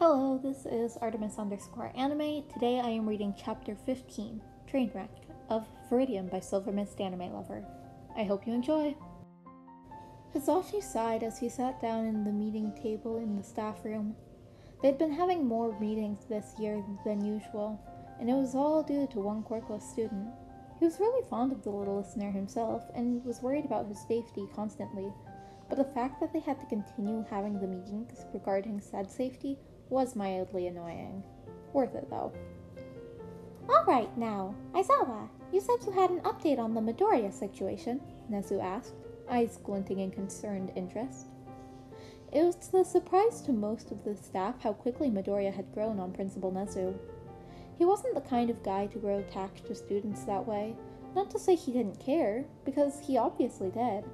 Hello, this is Artemis_anime. Today I am reading Chapter 15, Trainwreck, of Viridian by Silver Mist Anime Lover. I hope you enjoy! Hisashi sighed as he sat down in the meeting table in the staff room. They'd been having more meetings this year than usual, and it was all due to one quirkless student. He was really fond of the little listener himself, and was worried about his safety constantly, but the fact that they had to continue having the meetings regarding said safety was mildly annoying. Worth it, though. Alright now, Aizawa, you said you had an update on the Midoriya situation, Nezu asked, eyes glinting in concerned interest. It was a surprise to most of the staff how quickly Midoriya had grown on Principal Nezu. He wasn't the kind of guy to grow attached to students that way, not to say he didn't care, because he obviously did,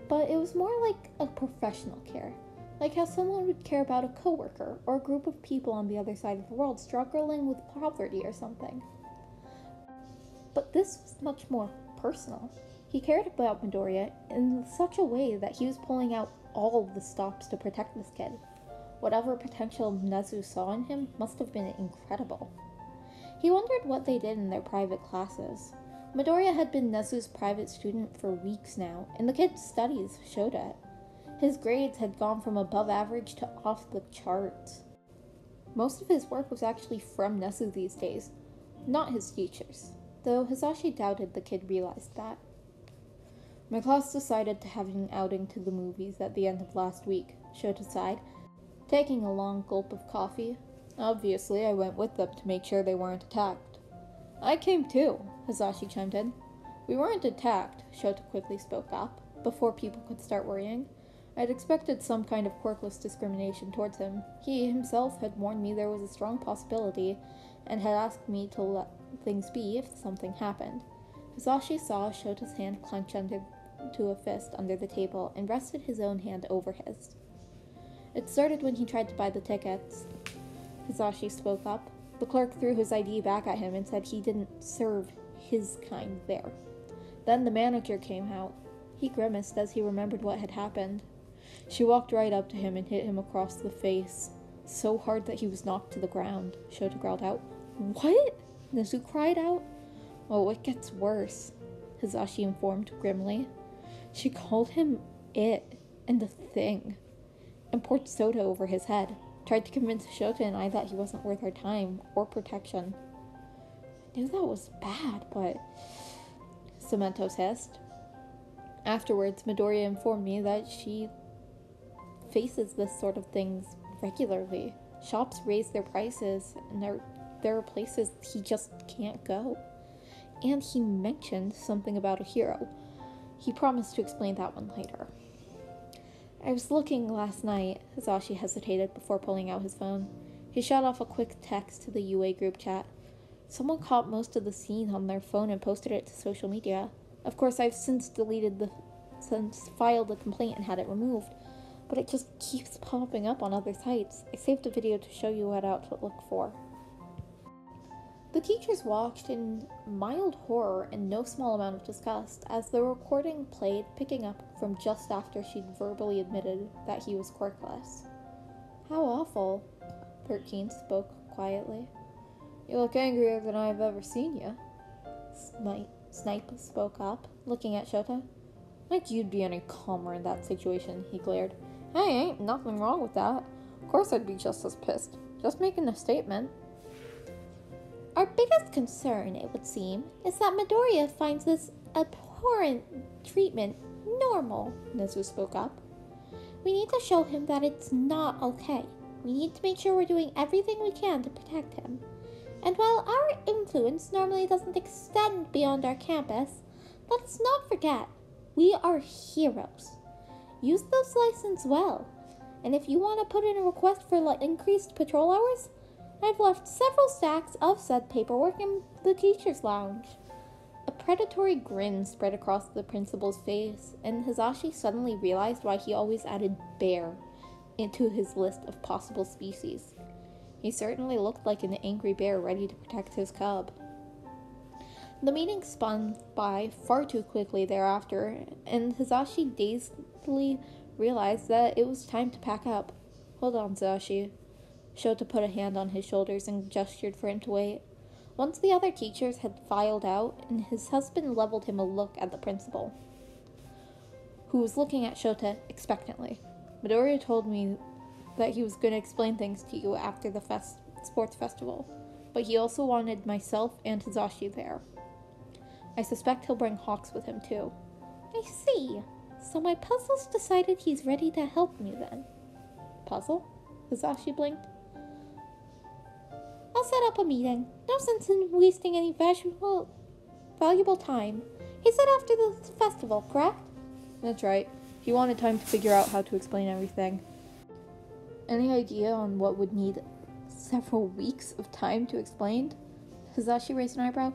but it was more like a professional care. Like how someone would care about a coworker or a group of people on the other side of the world struggling with poverty or something. But this was much more personal. He cared about Midoriya in such a way that he was pulling out all of the stops to protect this kid. Whatever potential Nezu saw in him must have been incredible. He wondered what they did in their private classes. Midoriya had been Nezu's private student for weeks now, and the kid's studies showed it. His grades had gone from above average to off the charts. Most of his work was actually from Nezu these days, not his teachers, though Hisashi doubted the kid realized that. My class decided to have an outing to the movies at the end of last week, Shota sighed, taking a long gulp of coffee. Obviously, I went with them to make sure they weren't attacked. I came too, Hisashi chimed in. We weren't attacked, Shota quickly spoke up, before people could start worrying. I'd expected some kind of quirkless discrimination towards him. He himself had warned me there was a strong possibility, and had asked me to let things be if something happened. Hisashi saw Shota's hand clench to a fist under the table, and rested his own hand over his. It started when he tried to buy the tickets. Hisashi spoke up. The clerk threw his ID back at him and said he didn't serve his kind there. Then the manager came out. He grimaced as he remembered what had happened. She walked right up to him and hit him across the face, so hard that he was knocked to the ground. Shota growled out. What? Nezu cried out. Oh, it gets worse, Hisashi informed grimly. She called him it and the thing, and poured soda over his head, tried to convince Shota and I that he wasn't worth our time or protection. I knew that was bad, but... Cemento hissed. Afterwards, Midoriya informed me that she faces this sort of things regularly. Shops raise their prices, and there are places he just can't go. And he mentioned something about a hero. He promised to explain that one later. I was looking last night. Hisashi hesitated before pulling out his phone. He shot off a quick text to the UA group chat. Someone caught most of the scene on their phone and posted it to social media. Of course, I've since filed a complaint and had it removed, but it just keeps popping up on other sites. I saved a video to show you what to look for. The teachers watched in mild horror and no small amount of disgust as the recording played, picking up from just after she'd verbally admitted that he was quirkless. How awful, 13 spoke quietly. You look angrier than I've ever seen you. Snipe spoke up, looking at Shota. Like you'd be any calmer in that situation, he glared. Hey, ain't nothing wrong with that. Of course I'd be just as pissed. Just making a statement. Our biggest concern, it would seem, is that Midoriya finds this abhorrent treatment normal, Nezu spoke up. We need to show him that it's not okay. We need to make sure we're doing everything we can to protect him. And while our influence normally doesn't extend beyond our campus, let us not forget, we are heroes. Use those licenses well. And if you want to put in a request for increased patrol hours, I've left several stacks of said paperwork in the teacher's lounge. A predatory grin spread across the principal's face, and Hisashi suddenly realized why he always added bear into his list of possible species. He certainly looked like an angry bear ready to protect his cub. The meeting spun by far too quickly thereafter, and Hisashi dazedly realized that it was time to pack up. Hold on, Hisashi. Shota put a hand on his shoulders and gestured for him to wait. Once the other teachers had filed out, and his husband leveled him a look at the principal, who was looking at Shota expectantly. Midoriya told me that he was going to explain things to you after the sports festival, but he also wanted myself and Hizashi there. I suspect he'll bring Hawks with him too. I see. So my puzzle's decided he's ready to help me then. Puzzle? Hizashi blinked. I'll set up a meeting. No sense in wasting any valuable time. He said after the festival, correct? That's right. He wanted time to figure out how to explain everything. Any idea on what would need several weeks of time to explain? Hizashi raised an eyebrow.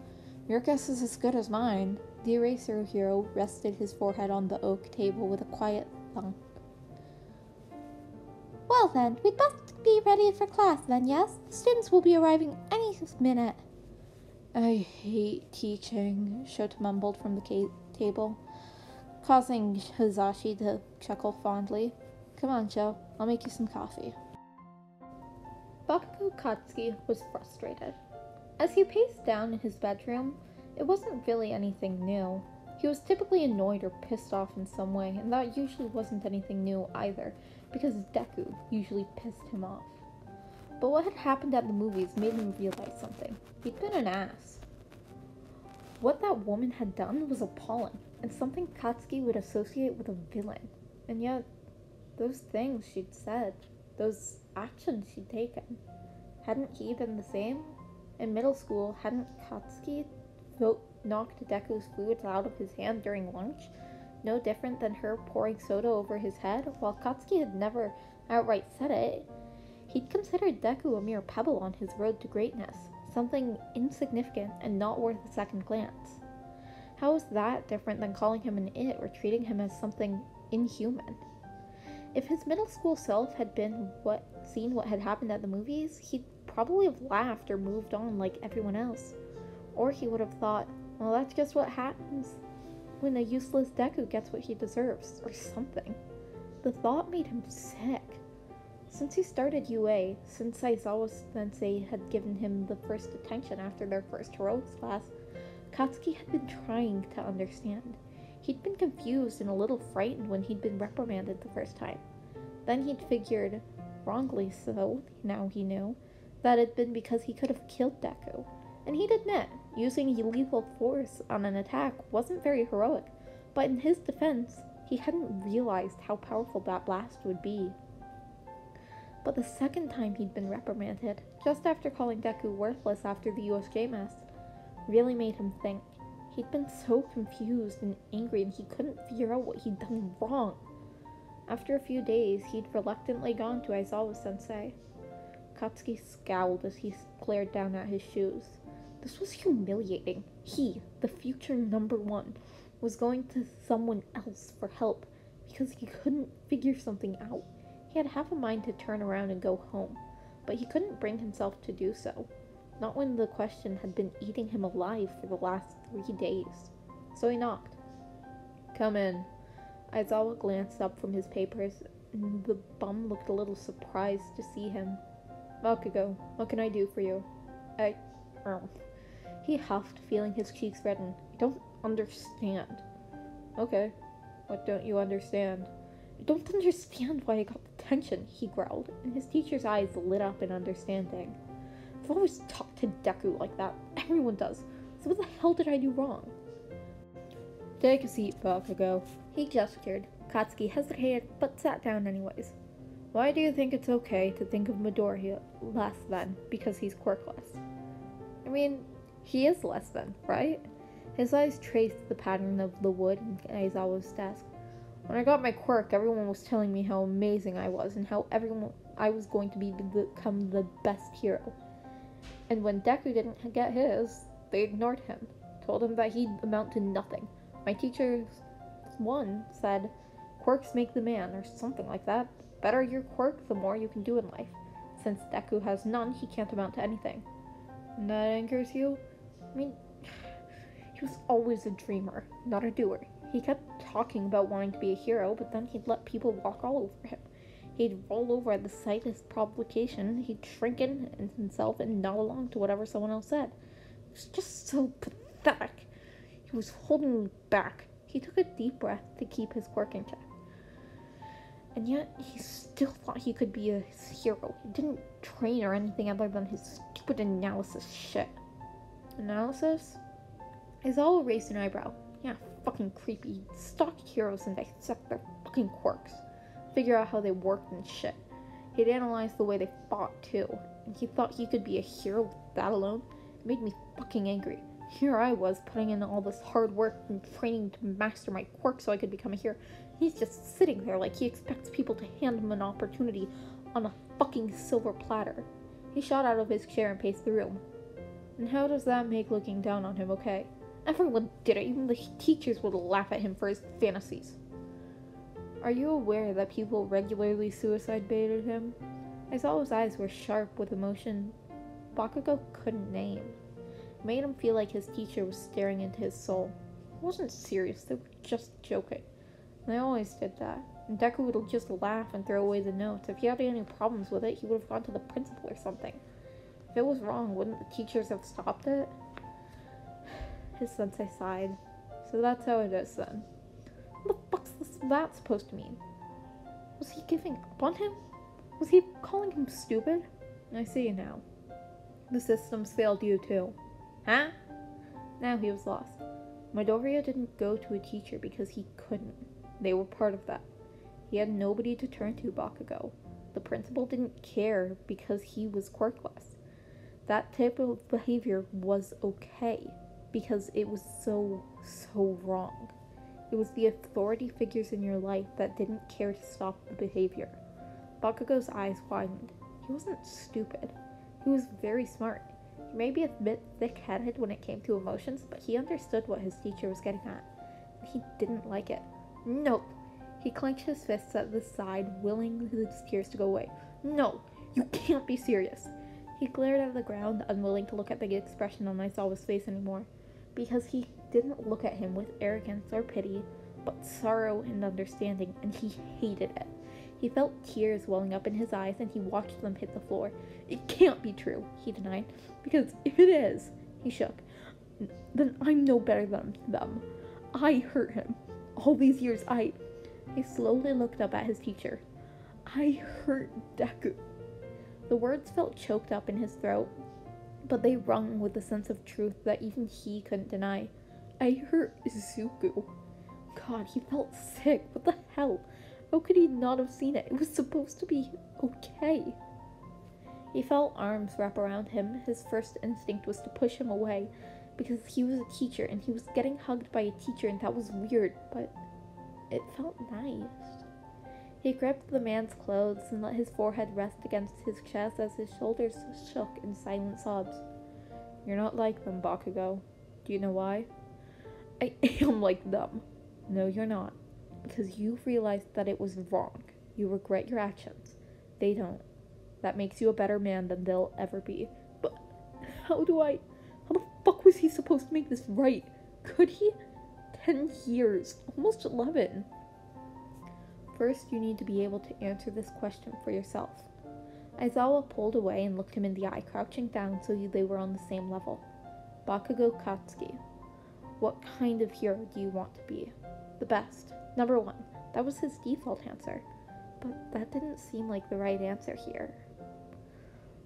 Your guess is as good as mine. The eraser hero rested his forehead on the oak table with a quiet thump. Well then, we'd best be ready for class then, yes? The students will be arriving any minute. I hate teaching, Shota mumbled from the table, causing Hizashi to chuckle fondly. Come on, Sho, I'll make you some coffee. Bakugo Katsuki was frustrated. As he paced down in his bedroom, it wasn't really anything new. He was typically annoyed or pissed off in some way, and that usually wasn't anything new either, because Deku usually pissed him off. But what had happened at the movies made him realize something. He'd been an ass. What that woman had done was appalling, and something Katsuki would associate with a villain. And yet, those things she'd said, those actions she'd taken, hadn't he been the same? In middle school, hadn't Katsuki knocked Deku's food out of his hand during lunch, no different than her pouring soda over his head? While Katsuki had never outright said it, he'd considered Deku a mere pebble on his road to greatness, something insignificant and not worth a second glance. How was that different than calling him an it or treating him as something inhuman? If his middle school self had seen what had happened at the movies, he'd probably have laughed or moved on like everyone else. Or he would have thought, well, that's just what happens when a useless Deku gets what he deserves, or something. The thought made him sick. Since he started UA, since Aizawa Sensei had given him the first attention after their first heroics class, Katsuki had been trying to understand. He'd been confused and a little frightened when he'd been reprimanded the first time. Then he'd figured, wrongly so, now he knew, that it'd been because he could have killed Deku. And he'd admit, using lethal force on an attack wasn't very heroic, but in his defense, he hadn't realized how powerful that blast would be. But the second time he'd been reprimanded, just after calling Deku worthless after the USJ mess, really made him think. He'd been so confused and angry and he couldn't figure out what he'd done wrong. After a few days, he'd reluctantly gone to Aizawa Sensei. Katsuki scowled as he glared down at his shoes. This was humiliating. He, the future number one, was going to someone else for help because he couldn't figure something out. He had half a mind to turn around and go home, but he couldn't bring himself to do so. Not when the question had been eating him alive for the last 3 days. So he knocked. Come in. Aizawa glanced up from his papers, and the bum looked a little surprised to see him. Bakugo, what can I do for you? He huffed, feeling his cheeks redden. I don't understand. Okay, what don't you understand? I don't understand why I got detention, he growled, and his teacher's eyes lit up in understanding. I've always talked to Deku like that. Everyone does. So what the hell did I do wrong? Take a seat, Bakugo. He gestured. Katsuki hesitated, but sat down anyways. Why do you think it's okay to think of Midoriya less than because he's quirkless? I mean, he is less than, right? His eyes traced the pattern of the wood in Aizawa's desk. When I got my quirk, everyone was telling me how amazing I was and how I was going to become the best hero. And when Deku didn't get his, they ignored him, told him that he'd amount to nothing. My teacher's one said, quirks make the man, or something like that. The better your quirk, the more you can do in life. Since Deku has none, he can't amount to anything. And that angers you? I mean, he was always a dreamer, not a doer. He kept talking about wanting to be a hero, but then he'd let people walk all over him. He'd roll over at the slightest provocation. He'd shrink in himself and nod along to whatever someone else said. It was just so pathetic. He was holding me back. He took a deep breath to keep his quirk in check. And yet, he still thought he could be a hero. He didn't train or anything other than his stupid analysis shit. Analysis? Aizawa raised an eyebrow. Yeah, fucking creepy. He'd stalk heroes and dissect their fucking quirks. Figure out how they worked and shit. He'd analyze the way they fought, too. And he thought he could be a hero with that alone. It made me fucking angry. Here I was, putting in all this hard work and training to master my quirk so I could become a hero. He's just sitting there like he expects people to hand him an opportunity on a fucking silver platter. He shot out of his chair and paced the room. And how does that make looking down on him okay? Everyone did it. Even the teachers would laugh at him for his fantasies. Are you aware that people regularly suicide baited him? Aizawa's eyes were sharp with emotion Bakugo couldn't name. It made him feel like his teacher was staring into his soul. It wasn't serious, they were just joking. They always did that. And Deku would just laugh and throw away the notes. If he had any problems with it, he would have gone to the principal or something. If it was wrong, wouldn't the teachers have stopped it? His sensei sighed. So that's how it is then. What the fuck's that supposed to mean? Was he giving up on him? Was he calling him stupid? I see now. The systems failed you too. Huh? Now he was lost. Midoriya didn't go to a teacher because he couldn't. They were part of that. He had nobody to turn to, Bakugo. The principal didn't care because he was quirkless. That type of behavior was okay because it was so wrong. It was the authority figures in your life that didn't care to stop the behavior. Bakugo's eyes widened. He wasn't stupid. He was very smart. He may be a bit thick-headed when it came to emotions, but he understood what his teacher was getting at. And he didn't like it. No! He clenched his fists at the side, willing his tears to go away. No! You can't be serious! He glared at the ground, unwilling to look at the expression on Aizawa's face anymore, because he didn't look at him with arrogance or pity, but sorrow and understanding, and he hated it. He felt tears welling up in his eyes, and he watched them hit the floor. It can't be true, he denied, because if it is, he shook, then I'm no better than them. I hurt him. All these years, He slowly looked up at his teacher. I hurt Deku. The words felt choked up in his throat, but they rung with a sense of truth that even he couldn't deny. I hurt Izuku. God, he felt sick. What the hell? How could he not have seen it? It was supposed to be okay. He felt arms wrap around him. His first instinct was to push him away, because he was a teacher, and he was getting hugged by a teacher, and that was weird, but it felt nice. He gripped the man's clothes and let his forehead rest against his chest as his shoulders shook in silent sobs. You're not like them, Bakugo. Do you know why? I am like them. No, you're not. Because you've realized that it was wrong. You regret your actions. They don't. That makes you a better man than they'll ever be. But how the fuck was he supposed to make this right? Could he? 10 years. Almost 11. First, you need to be able to answer this question for yourself. Aizawa pulled away and looked him in the eye, crouching down so they were on the same level. Bakugo Katsuki. What kind of hero do you want to be? The best. Number 1. That was his default answer. But that didn't seem like the right answer here.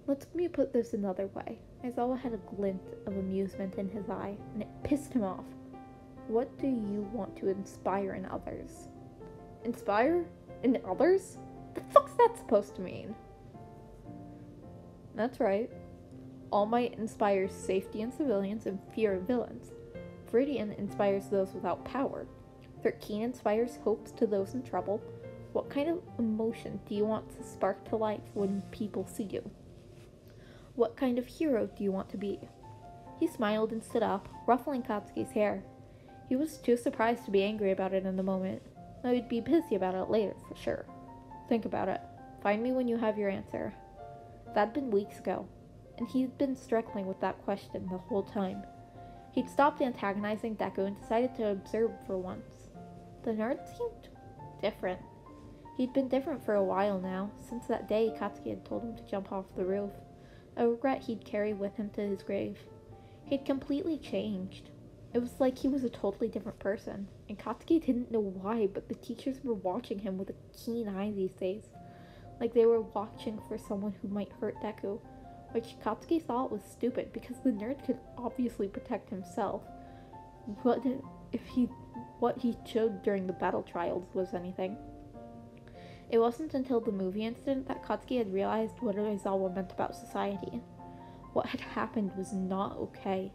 Let me put this another way. Aizawa had a glint of amusement in his eye, and it pissed him off. What do you want to inspire in others? Inspire? In others? The fuck's that supposed to mean? That's right. All Might inspires safety in civilians and fear of villains. Viridian inspires those without power. 13 inspires hopes to those in trouble. What kind of emotion do you want to spark to life when people see you? What kind of hero do you want to be? He smiled and stood up, ruffling Katsuki's hair. He was too surprised to be angry about it in the moment. Though he'd be pissy about it later, for sure. Think about it. Find me when you have your answer. That'd been weeks ago, and he'd been struggling with that question the whole time. He'd stopped antagonizing Deku and decided to observe for once. The nerd seemed different. He'd been different for a while now, since that day Katsuki had told him to jump off the roof, a regret he'd carry with him to his grave. He'd completely changed. It was like he was a totally different person, and Katsuki didn't know why, but the teachers were watching him with a keen eye these days, like they were watching for someone who might hurt Deku, which Katsuki thought was stupid because the nerd could obviously protect himself. What he showed during the battle trials was anything. It wasn't until the movie incident that Katsuki had realized what Aizawa meant about society. What had happened was not okay.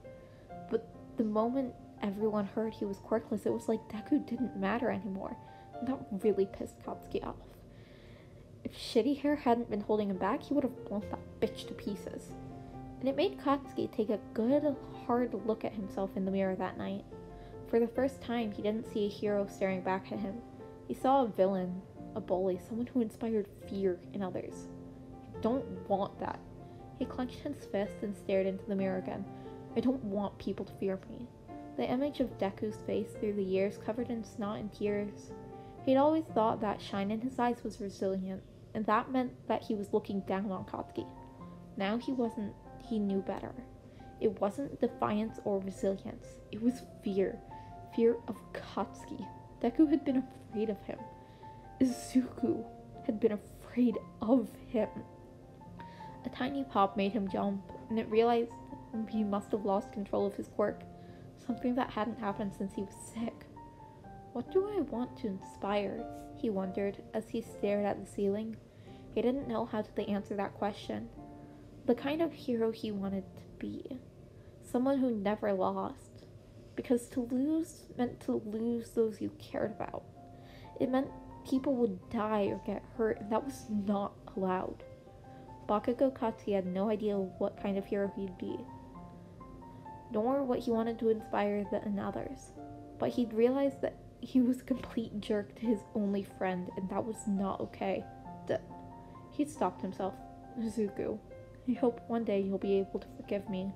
But the moment everyone heard he was quirkless, it was like Deku didn't matter anymore, and that really pissed Katsuki off. If Shitty Hair hadn't been holding him back, he would have blown that bitch to pieces. And it made Katsuki take a good, hard look at himself in the mirror that night. For the first time, he didn't see a hero staring back at him. He saw a villain, a bully, someone who inspired fear in others. I don't want that. He clenched his fist and stared into the mirror again. I don't want people to fear me. The image of Deku's face through the years covered in snot and tears. He'd always thought that shine in his eyes was resilient, and that meant that he was looking down on Katsuki. Now he knew better. It wasn't defiance or resilience. It was fear. Fear of Katsuki. Deku had been afraid of him. Izuku had been afraid of him. A tiny pop made him jump, and it realized he must have lost control of his quirk, something that hadn't happened since he was sick. What do I want to inspire? He wondered as he stared at the ceiling. He didn't know how to answer that question. The kind of hero he wanted to be. Someone who never lost. Because to lose meant to lose those you cared about. It meant people would die or get hurt, and that was not allowed. Bakugo Katsuki had no idea what kind of hero he'd be, nor what he wanted to inspire in others. But he'd realized that he was a complete jerk to his only friend, and that was not okay. He'd stopped himself. Izuku, I hope one day you'll be able to forgive me.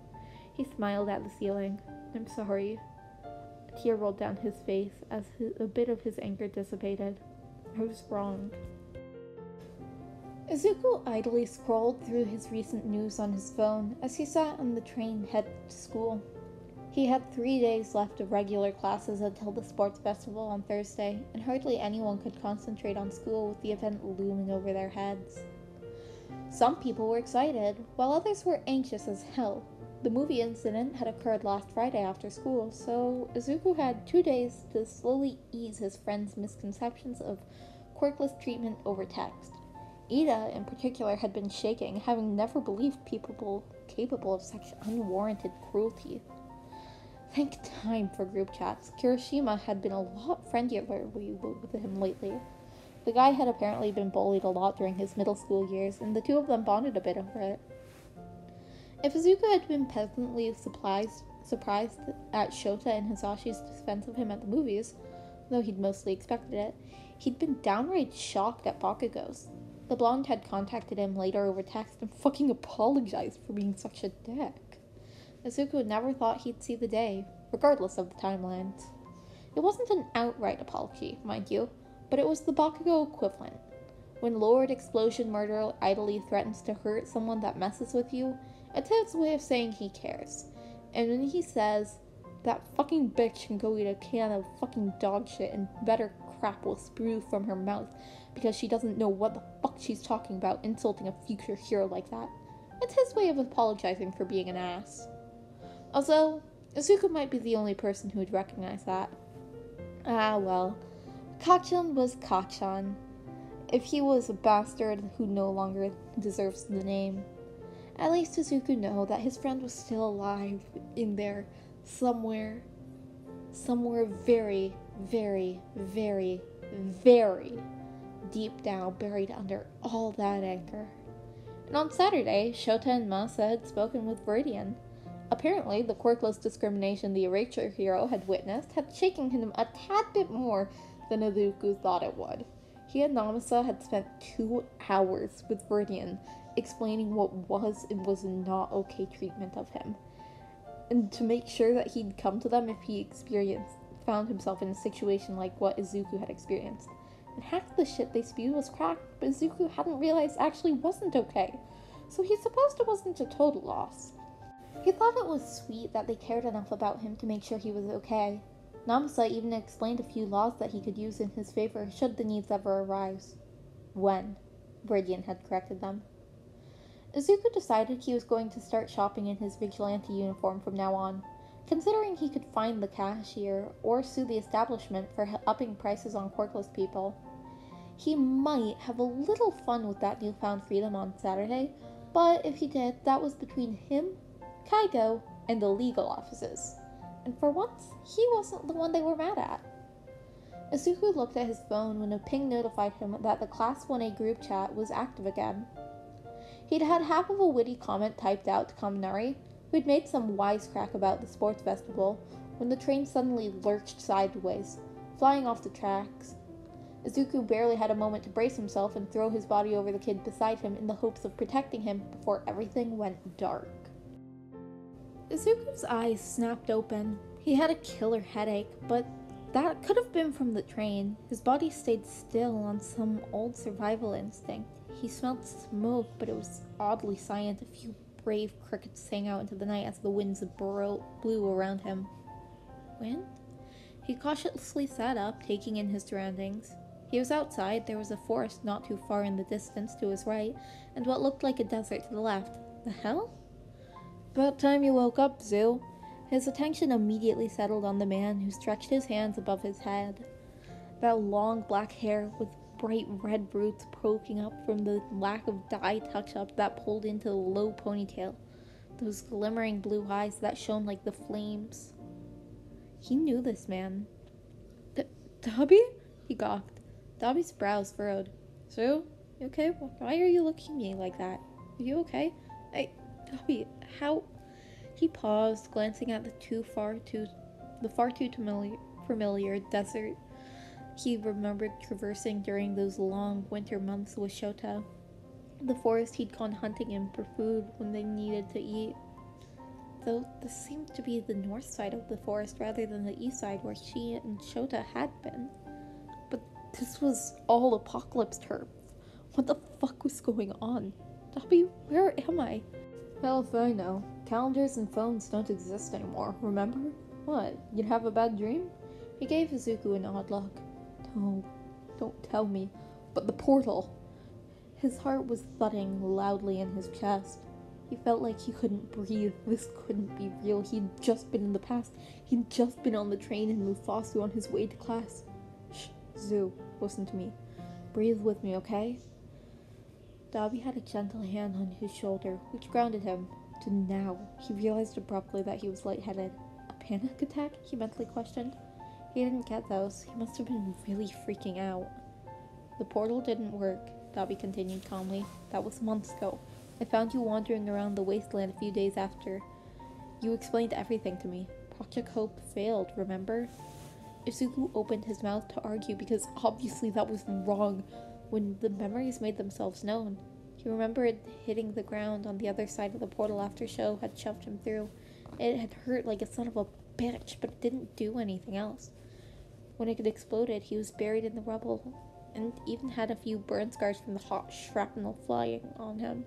He smiled at the ceiling. I'm sorry. A tear rolled down his face as a bit of his anger dissipated. I was wrong. Izuku idly scrolled through his recent news on his phone as he sat on the train headed to school. He had 3 days left of regular classes until the sports festival on Thursday, and hardly anyone could concentrate on school with the event looming over their heads. Some people were excited, while others were anxious as hell. The movie incident had occurred last Friday after school, so Izuku had 2 days to slowly ease his friend's misconceptions of quirkless treatment over text. Ida, in particular, had been shaking, having never believed people capable of such unwarranted cruelty. Thank time for group chats. Kirishima had been a lot friendlier with him lately. The guy had apparently been bullied a lot during his middle school years, and the two of them bonded a bit over it. If Izuku had been pleasantly surprised at Shota and Hisashi's defense of him at the movies, though he'd mostly expected it, he'd been downright shocked at Bakugo's. The blonde had contacted him later over text and fucking apologized for being such a dick. Izuku never thought he'd see the day, regardless of the timelines. It wasn't an outright apology, mind you, but it was the Bakugo equivalent. When Lord Explosion Murder idly threatens to hurt someone that messes with you, it's his way of saying he cares. And when he says, that fucking bitch can go eat a can of fucking dog shit and better crap will spew from her mouth because she doesn't know what the fuck she's talking about insulting a future hero like that. It's his way of apologizing for being an ass. Also, Izuku might be the only person who would recognize that. Ah, well. Kacchan was Kacchan. If he was a bastard who no longer deserves the name. At least Izuku knew that his friend was still alive in there, somewhere very, very, very, very deep down, buried under all that anger. And on Saturday, Shota and Masa had spoken with Viridian. Apparently, the quirkless discrimination the Erasure hero had witnessed had shaken him a tad bit more than Izuku thought it would. He and Namasa had spent 2 hours with Viridian, explaining what was and was not okay treatment of him, and to make sure that he'd come to them if he found himself in a situation like what Izuku had experienced. and half the shit they spewed was crack, but Izuku hadn't realized actually wasn't okay, so he supposed it wasn't a total loss. He thought it was sweet that they cared enough about him to make sure he was okay. Namasa even explained a few laws that he could use in his favor should the needs ever arise. When, Viridian had corrected them. Izuku decided he was going to start shopping in his vigilante uniform from now on, considering he could find the cashier or sue the establishment for upping prices on quirkless people. He might have a little fun with that newfound freedom on Saturday, but if he did, that was between him, Kaido, and the legal offices. And for once, he wasn't the one they were mad at. Izuku looked at his phone when a ping notified him that the Class 1A group chat was active again. He'd had half of a witty comment typed out to Kaminari, who'd made some wisecrack about the sports festival, when the train suddenly lurched sideways, flying off the tracks. Izuku barely had a moment to brace himself and throw his body over the kid beside him in the hopes of protecting him before everything went dark. Izuku's eyes snapped open. He had a killer headache, but that could have been from the train. His body stayed still on some old survival instinct. He smelled smoke, but it was oddly silent. A few brave crickets sang out into the night as the winds blew around him. Wind? He cautiously sat up, taking in his surroundings. He was outside. There was a forest not too far in the distance to his right, and what looked like a desert to the left. The hell? About time you woke up, Zoo. His attention immediately settled on the man who stretched his hands above his head. That long black hair with bright red roots poking up from the lack of dye touch-up that pulled into the low ponytail. Those glimmering blue eyes that shone like the flames. He knew this man. Dabi? He gawked. Dabi's brows furrowed. So, you okay? Why are you looking at me like that? Are you okay? Dabi, how... He paused, glancing at the far too familiar desert he remembered traversing during those long winter months with Shota. The forest he'd gone hunting in for food when they needed to eat. Though this seemed to be the north side of the forest rather than the east side where she and Shota had been. But this was all apocalypse turf. What the fuck was going on? Dabi, where am I? Hell if I know. Calendars and phones don't exist anymore, remember? What, you'd have a bad dream? He gave Izuku an odd look. No, don't tell me. But the portal! His heart was thudding loudly in his chest. He felt like he couldn't breathe. This couldn't be real. He'd just been in the past. He'd just been on the train in Mufasu on his way to class. Shh, Zoo, listen to me. Breathe with me, okay? Dabi had a gentle hand on his shoulder, which grounded him. To now, he realized abruptly that he was lightheaded. A panic attack? He mentally questioned. He didn't get those. He must have been really freaking out. The portal didn't work, Dabi continued calmly. That was months ago. I found you wandering around the wasteland a few days after. You explained everything to me. Project Hope failed, remember? Izuku opened his mouth to argue because obviously that was wrong when the memories made themselves known. He remembered hitting the ground on the other side of the portal after Sho had shoved him through. It had hurt like a son of a bitch, but it didn't do anything else. When it had exploded, he was buried in the rubble, and even had a few burn scars from the hot shrapnel flying on him.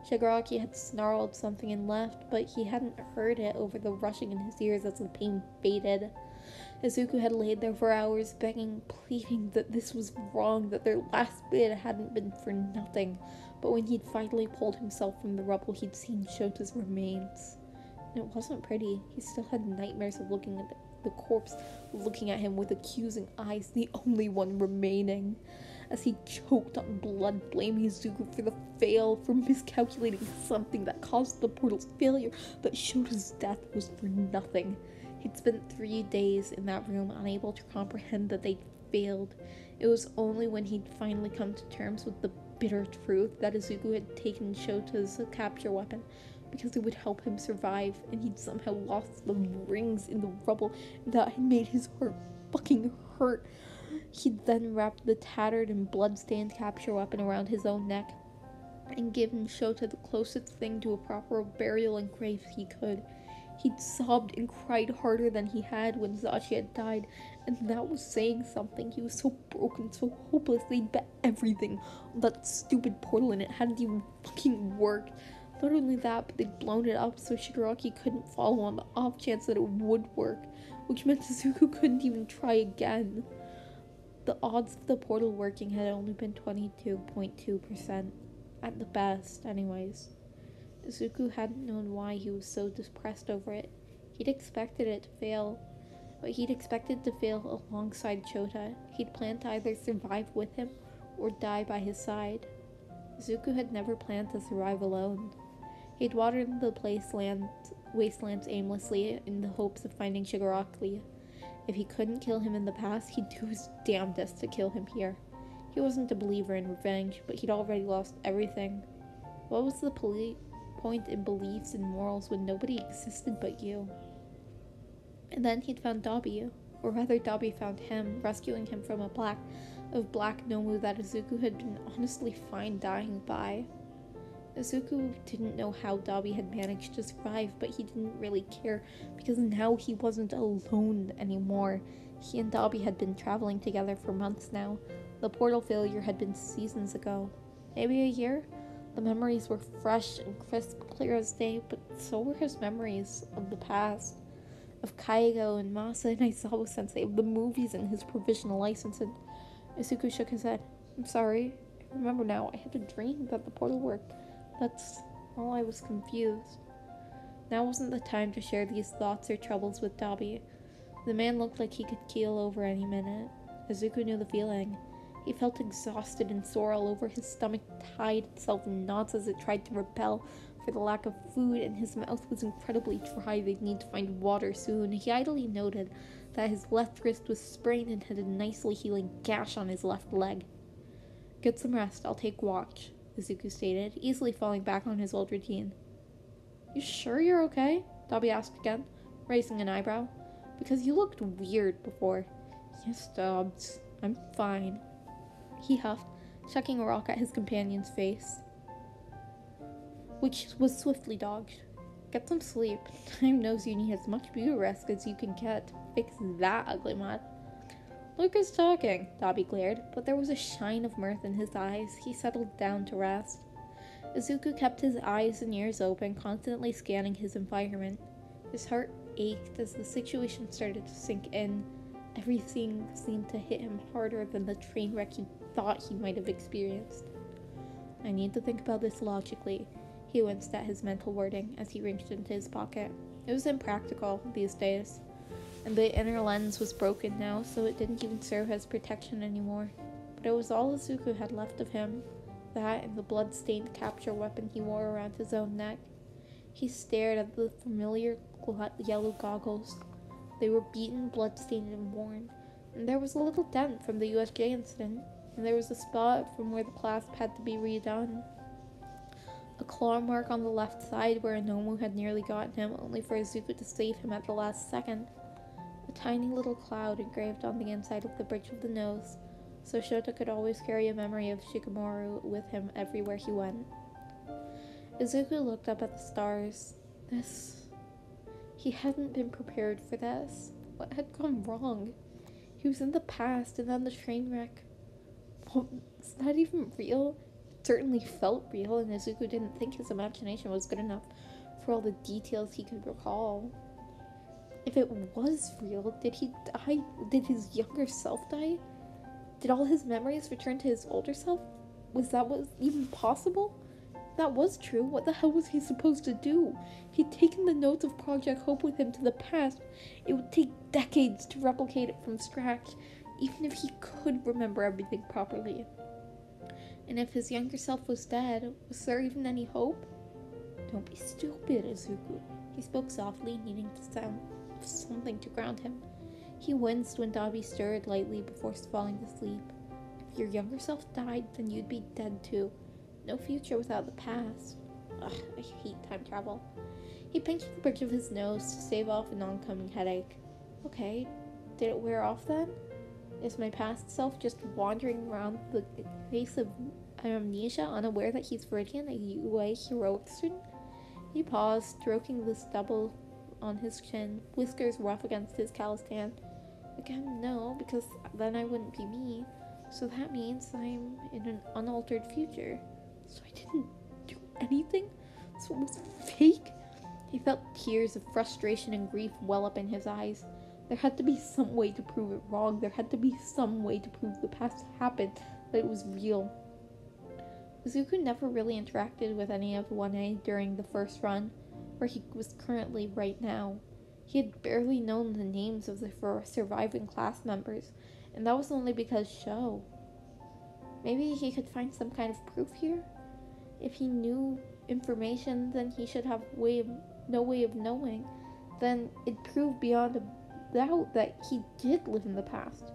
Shigaraki had snarled something and left, but he hadn't heard it over the rushing in his ears as the pain faded. Izuku had laid there for hours, begging, pleading that this was wrong, that their last bid hadn't been for nothing. But when he'd finally pulled himself from the rubble, he'd seen Shota's remains. And it wasn't pretty. He still had nightmares of looking at the corpse, looking at him with accusing eyes, the only one remaining. As he choked on blood, blaming Izuku for the fail, for miscalculating something that caused the portal's failure, but Shota's death was for nothing. He'd spent 3 days in that room, unable to comprehend that they'd failed. It was only when he'd finally come to terms with the bitter truth that Izuku had taken Shota's capture weapon because it would help him survive, and he'd somehow lost the rings in the rubble, and that had made his heart fucking hurt. He'd then wrapped the tattered and blood-stained capture weapon around his own neck and given Shota the closest thing to a proper burial and grave he could. He'd sobbed and cried harder than he had when Zachi had died, and that was saying something. He was so broken, so hopeless. They'd bet everything on that stupid portal, and it hadn't even fucking worked. Not only that, but they'd blown it up so Shigaraki couldn't follow on the off chance that it would work, which meant Izuku couldn't even try again. The odds of the portal working had only been 22.2%, at the best, anyways. Izuku hadn't known why he was so depressed over it. He'd expected it to fail, but he'd expected to fail alongside Chota. He'd planned to either survive with him or die by his side. Izuku had never planned to survive alone. He'd wandered the wastelands aimlessly in the hopes of finding Shigaraki. If he couldn't kill him in the past, he'd do his damnedest to kill him here. He wasn't a believer in revenge, but he'd already lost everything. What was the point in beliefs and morals when nobody existed but you? And then he'd found Dabi, or rather Dabi found him, rescuing him from a black Nomu that Izuku had been honestly fine dying by. Izuku didn't know how Dabi had managed to survive, but he didn't really care because now he wasn't alone anymore. He and Dabi had been traveling together for months now. The portal failure had been seasons ago. Maybe a year? The memories were fresh and crisp, clear as day, but so were his memories of the past. Of Kaigo and Masa and Aizawa-sensei, of the movies and his provisional license, and Izuku shook his head. I'm sorry. I remember now. I had a dream that the portal worked. That's all. I was confused. Now wasn't the time to share these thoughts or troubles with Dabi. The man looked like he could keel over any minute. Izuku knew the feeling. He felt exhausted and sore all over. His stomach tied itself in knots as it tried to repel for the lack of food, and his mouth was incredibly dry. They'd need to find water soon. He idly noted that his left wrist was sprained and had a nicely healing gash on his left leg. Get some rest. I'll take watch, Izuku stated, easily falling back on his old routine. You sure you're okay? Dabi asked again, raising an eyebrow. Because you looked weird before. Yes, Dobbs. I'm fine. He huffed, chucking a rock at his companion's face, which was swiftly dodged. Get some sleep. Time knows you need as much beauty rest as you can get to fix that ugly mud. Luke is talking, Dabi glared, but there was a shine of mirth in his eyes. He settled down to rest. Izuku kept his eyes and ears open, constantly scanning his environment. His heart ached as the situation started to sink in. Everything seemed to hit him harder than the train wreck he thought he might have experienced. I need to think about this logically. He winced at his mental wording as he reached into his pocket. It was impractical these days, and the inner lens was broken now, so it didn't even serve as protection anymore. But it was all Izuku had left of him, that and the blood-stained capture weapon he wore around his own neck. He stared at the familiar yellow goggles. They were beaten, blood-stained, and worn, and there was a little dent from the USJ incident, and there was a spot from where the clasp had to be redone. A claw mark on the left side where a Nomu had nearly gotten him, only for Izuku to save him at the last second. A tiny little cloud engraved on the inside of the bridge of the nose, so Shota could always carry a memory of Shikamaru with him everywhere he went. Izuku looked up at the stars. He hadn't been prepared for this. What had gone wrong? He was in the past, and then the train wreck. Was that even real? It certainly felt real, and Izuku didn't think his imagination was good enough for all the details he could recall. If it was real, did he die? Did his younger self die? Did all his memories return to his older self? Was that even possible? If that was true, what the hell was he supposed to do? He'd taken the notes of Project Hope with him to the past. It would take decades to replicate it from scratch, even if he could remember everything properly. And if his younger self was dead, was there even any hope? Don't be stupid, Izuku. He spoke softly, needing to sound something to ground him. He winced when Dabi stirred lightly before falling asleep. If your younger self died, then you'd be dead too. No future without the past. Ugh, I hate time travel. He pinched the bridge of his nose to stave off an oncoming headache. Okay, did it wear off then? Is my past self just wandering around the face of amnesia, unaware that he's Viridian, a UA heroic student? He paused, stroking the stubble on his chin, whiskers rough against his calloused hand. Again, no, because then I wouldn't be me. So that means I'm in an unaltered future. So I didn't do anything? So it was fake? He felt tears of frustration and grief well up in his eyes. There had to be some way to prove it wrong. There had to be some way to prove the past happened, that it was real. Izuku never really interacted with any of 1A during the first run, where he was currently right now. He had barely known the names of the surviving class members, and that was only because Sho. Maybe he could find some kind of proof here? If he knew information, then he should have no way of knowing. Then it proved beyond a doubt that he did live in the past.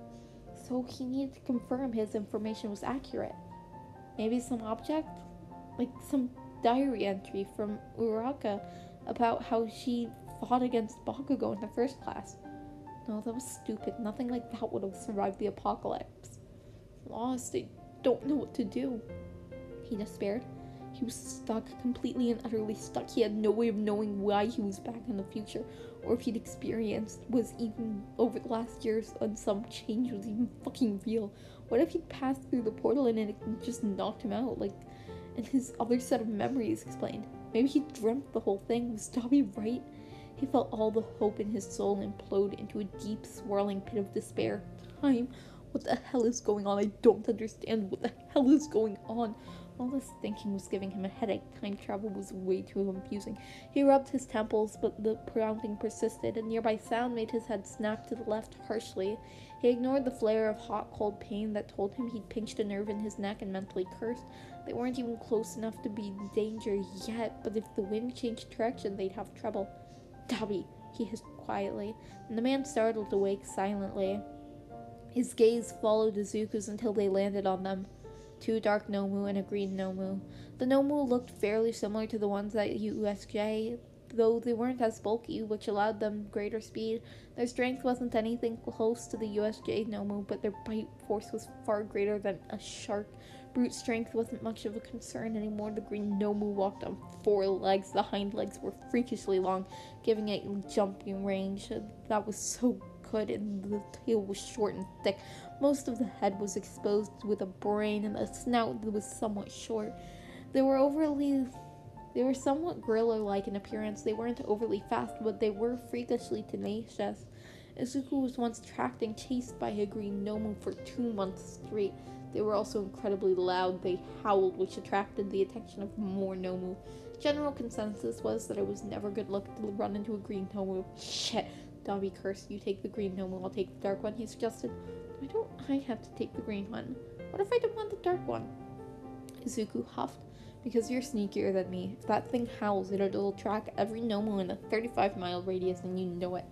So he needed to confirm his information was accurate. Maybe some object? Like some diary entry from Uraraka about how she fought against Bakugo in the first class. No, that was stupid. Nothing like that would have survived the apocalypse. Lost. I don't know what to do. He despaired. He was stuck, completely and utterly stuck. He had no way of knowing why he was back in the future, or if he'd experienced was even over the last years and some change was even fucking real. What if he'd passed through the portal and it just knocked him out, like, and his other set of memories explained? Maybe he dreamt the whole thing. Was Dobby right? He felt all the hope in his soul implode into a deep, swirling pit of despair. Time? What the hell is going on? I don't understand. What the hell is going on? All this thinking was giving him a headache. Time travel was way too confusing. He rubbed his temples, but the pounding persisted. A nearby sound made his head snap to the left harshly. He ignored the flare of hot, cold pain that told him he'd pinched a nerve in his neck and mentally cursed. They weren't even close enough to be in danger yet, but if the wind changed direction, they'd have trouble. Dobby, he hissed quietly, and the man startled awake silently. His gaze followed Izuku's until they landed on them. 2 dark Nomu and a green Nomu. The Nomu looked fairly similar to the ones at USJ, though they weren't as bulky, which allowed them greater speed. Their strength wasn't anything close to the USJ Nomu, but their bite force was far greater than a shark. Brute strength wasn't much of a concern anymore. The green Nomu walked on 4 legs. The hind legs were freakishly long, giving it jumping range. That was so good, and the tail was short and thick. Most of the head was exposed with a brain, and the snout was somewhat short. They were somewhat gorilla-like in appearance. They weren't overly fast, but they were freakishly tenacious. Izuku was once tracked and chased by a green Nomu for 2 months straight. They were also incredibly loud. They howled, which attracted the attention of more Nomu. General consensus was that it was never good luck to run into a green Nomu. Shit, Dobby cursed. You take the green Nomu, I'll take the dark one, he suggested. Why don't I have to take the green one? What if I don't want the dark one? Izuku huffed. Because you're sneakier than me. If that thing howls, it'll track every Nomu in a 35-mile radius, and you know it.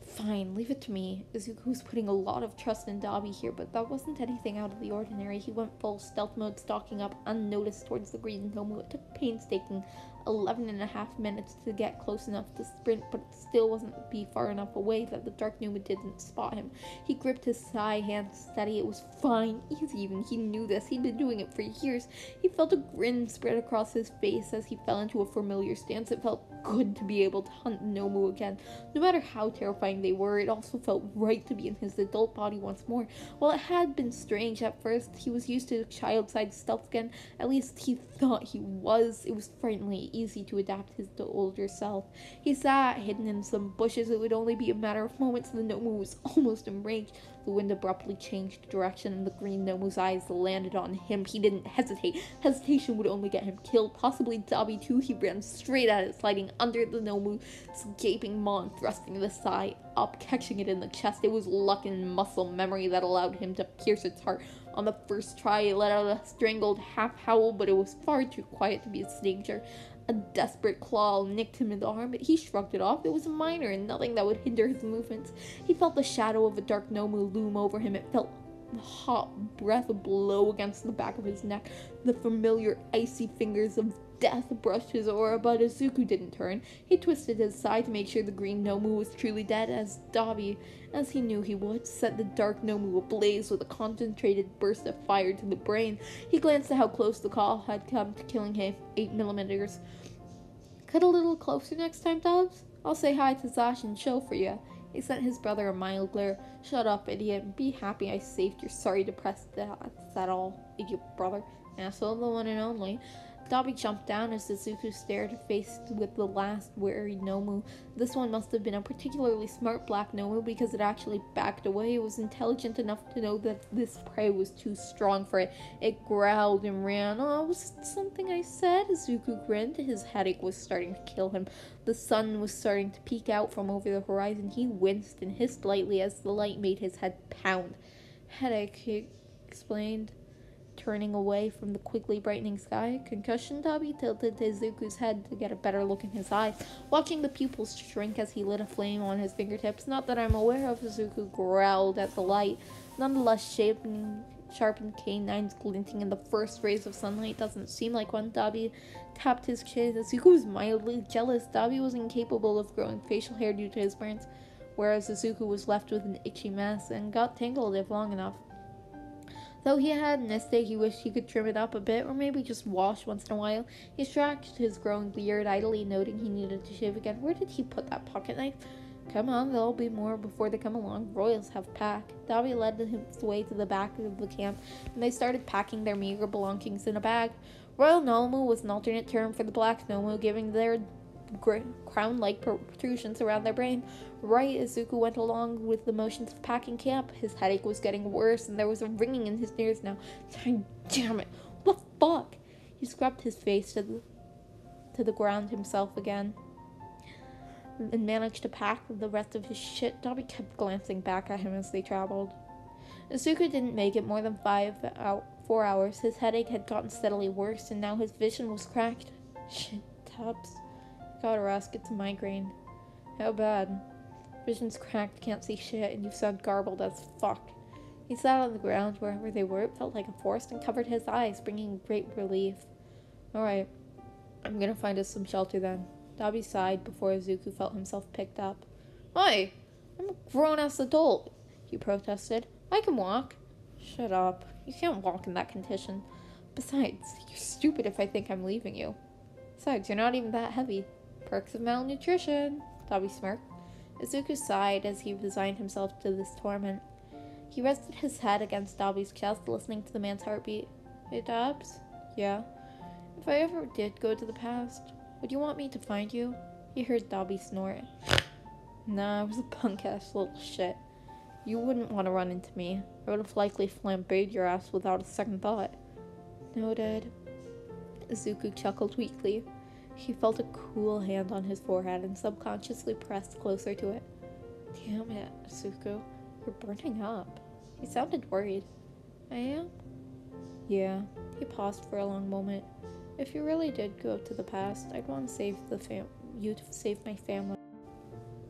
Fine, leave it to me. Izuku was putting a lot of trust in Dobby here, but that wasn't anything out of the ordinary. He went full stealth mode, stalking up unnoticed towards the green Nomu. It took painstaking 11.5 minutes to get close enough to sprint, but it still wasn't far enough away that the dark Nomu didn't spot him. He gripped his Sai hand steady. It was fine, easy even. He knew this. He'd been doing it for years. He felt a grin spread across his face as he fell into a familiar stance. It felt good to be able to hunt Nomu again. No matter how terrifying they were, it also felt right to be in his adult body once more. While it had been strange at first, he was used to child-sized stealth again. At least he thought he was. It was frighteningly easy to adapt his older self. He sat hidden in some bushes. It would only be a matter of moments. The Nomu was almost in range. The wind abruptly changed direction, and the green Nomu's eyes landed on him. He didn't hesitate. Hesitation would only get him killed, possibly Dobby too. He ran straight at it, sliding under the Nomu's gaping maw and thrusting the Sai up, catching it in the chest. It was luck and muscle memory that allowed him to pierce its heart. On the first try, it let out a strangled half-howl, but it was far too quiet to be its danger. A desperate claw nicked him in the arm, but he shrugged it off. It was minor and nothing that would hinder his movements. He felt the shadow of a dark Nomu loom over him. It felt the hot breath blow against the back of his neck. The familiar icy fingers of death brushed his aura, but Izuku didn't turn. He twisted his side to make sure the green Nomu was truly dead, as Dobby, as he knew he would, set the dark Nomu ablaze with a concentrated burst of fire to the brain. He glanced at how close the call had come to killing him. 8 millimeters. Cut a little closer next time, Dobbs? I'll say hi to Zash and Cho for you. He sent his brother a mild glare. Shut up, idiot. Be happy I saved your sorry depressed that all, idiot brother. Asshole, the one and only. Dobby jumped down as Izuku stared, faced with the last wary Nomu. This one must have been a particularly smart black Nomu because it actually backed away. It was intelligent enough to know that this prey was too strong for it. It growled and ran. Oh, was it something I said? Izuku grinned. His headache was starting to kill him. The sun was starting to peek out from over the horizon. He winced and hissed lightly as the light made his head pound. Headache, he explained, turning away from the quickly brightening sky. Concussion? Dobby tilted Izuku's head to get a better look in his eyes, watching the pupils shrink as he lit a flame on his fingertips. Not that I'm aware of, Izuku growled at the light, nonetheless sharpened canines glinting in the first rays of sunlight. Doesn't seem like one. Dobby tapped his chin. Izuku was mildly jealous. Dobby was incapable of growing facial hair due to his burns, whereas Izuku was left with an itchy mess and got tangled if long enough. Though he had an estate, he wished he could trim it up a bit, or maybe just wash once in a while. He stroked his growing beard idly, noting he needed to shave again. Where did he put that pocket knife? Come on, there'll be more before they come along. Royals have pack. Dobby led his way to the back of the camp, and they started packing their meager belongings in a bag. Royal Nomu was an alternate term for the black Nomu, giving their crown-like protrusions around their brain. Right as Izuku went along with the motions of packing camp, his headache was getting worse, and there was a ringing in his ears now. Damn it! What the fuck? He scrubbed his face to the ground himself again, and managed to pack the rest of his shit. Dobby kept glancing back at him as they traveled. Izuku didn't make it more than 4 hours. His headache had gotten steadily worse, and now his vision was cracked. Shit, Tubbs. Gotta rest, it's a migraine. How bad? Vision's cracked, can't see shit, and you sound garbled as fuck. He sat on the ground wherever they were. It felt like a forest and covered his eyes, bringing great relief. Alright, I'm gonna find us some shelter then. Dobby sighed before Izuku felt himself picked up. Hey, I'm a grown-ass adult, he protested. I can walk. Shut up. You can't walk in that condition. Besides, you're stupid if I think I'm leaving you. Besides, you're not even that heavy. Perks of malnutrition, Dobby smirked. Izuku sighed as he resigned himself to this torment. He rested his head against Dobby's chest, listening to the man's heartbeat. Hey, Dobbs? Yeah? If I ever did go to the past, would you want me to find you? He heard Dobby snort. Nah, I was a punk-ass little shit. You wouldn't want to run into me. I would have likely flambéed your ass without a second thought. Noted. Izuku chuckled weakly. He felt a cool hand on his forehead and subconsciously pressed closer to it. Damn it, Izuku. You're burning up. He sounded worried. I am? Yeah. He paused for a long moment. If you really did go to the past, I'd want to save you to save my family.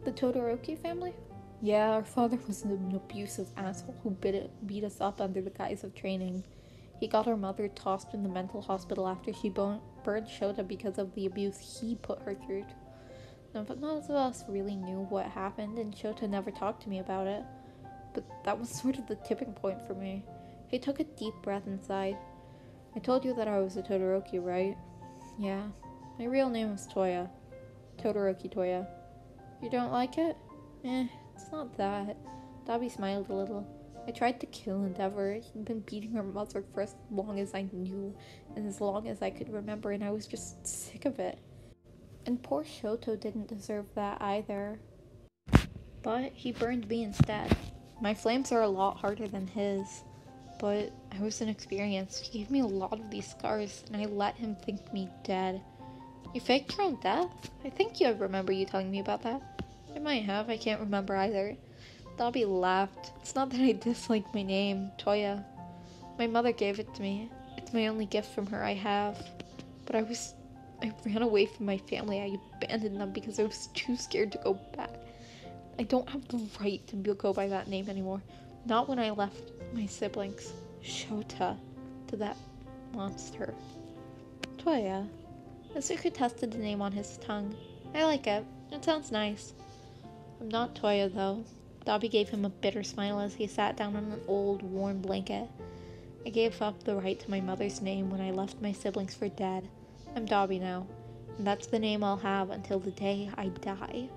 The Todoroki family? Yeah, our father was an abusive asshole who beat us up under the guise of training. He got our mother tossed in the mental hospital after she burned Shota because of the abuse he put her through. But none of us really knew what happened, and Shota never talked to me about it. But that was sort of the tipping point for me. He took a deep breath and sighed. I told you that I was a Todoroki, right? Yeah. My real name is Toya. Todoroki Toya. You don't like it? It's not that. Dobby smiled a little. I tried to kill Endeavor. He'd been beating her mother for as long as I knew, and as long as I could remember, and I was just sick of it. And poor Shoto didn't deserve that either. But he burned me instead. My flames are a lot harder than his. But I was inexperienced. He gave me a lot of these scars, and I let him think me dead. You faked your own death? I think I remember you telling me about that. I might have, I can't remember either. Dobby laughed. It's not that I dislike my name, Toya. My mother gave it to me. It's my only gift from her I have. But I ran away from my family. I abandoned them because I was too scared to go back. I don't have the right to go by that name anymore. Not when I left my siblings, Shota, to that monster. Toya. Izuku tested the name on his tongue. I like it. It sounds nice. I'm not Toya, though. Dobby gave him a bitter smile as he sat down on an old, warm blanket. I gave up the right to my mother's name when I left my siblings for dead. I'm Dobby now, and that's the name I'll have until the day I die.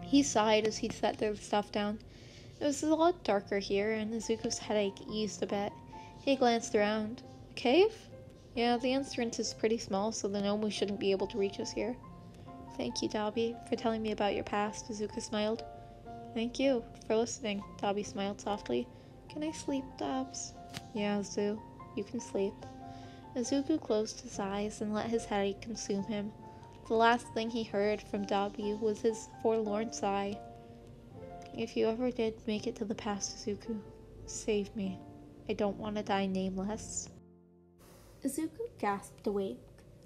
He sighed as he set their stuff down. It was a lot darker here, and Izuku's headache eased a bit. He glanced around. A cave? Yeah, the entrance is pretty small, so the Nomu shouldn't be able to reach us here. Thank you, Dabi, for telling me about your past, Izuku smiled. Thank you for listening, Dabi smiled softly. Can I sleep, Dabs? Yeah, Zu, you can sleep. Izuku closed his eyes and let his headache consume him. The last thing he heard from Dabi was his forlorn sigh. If you ever did make it to the past, Izuku, save me. I don't want to die nameless. Izuku gasped awake,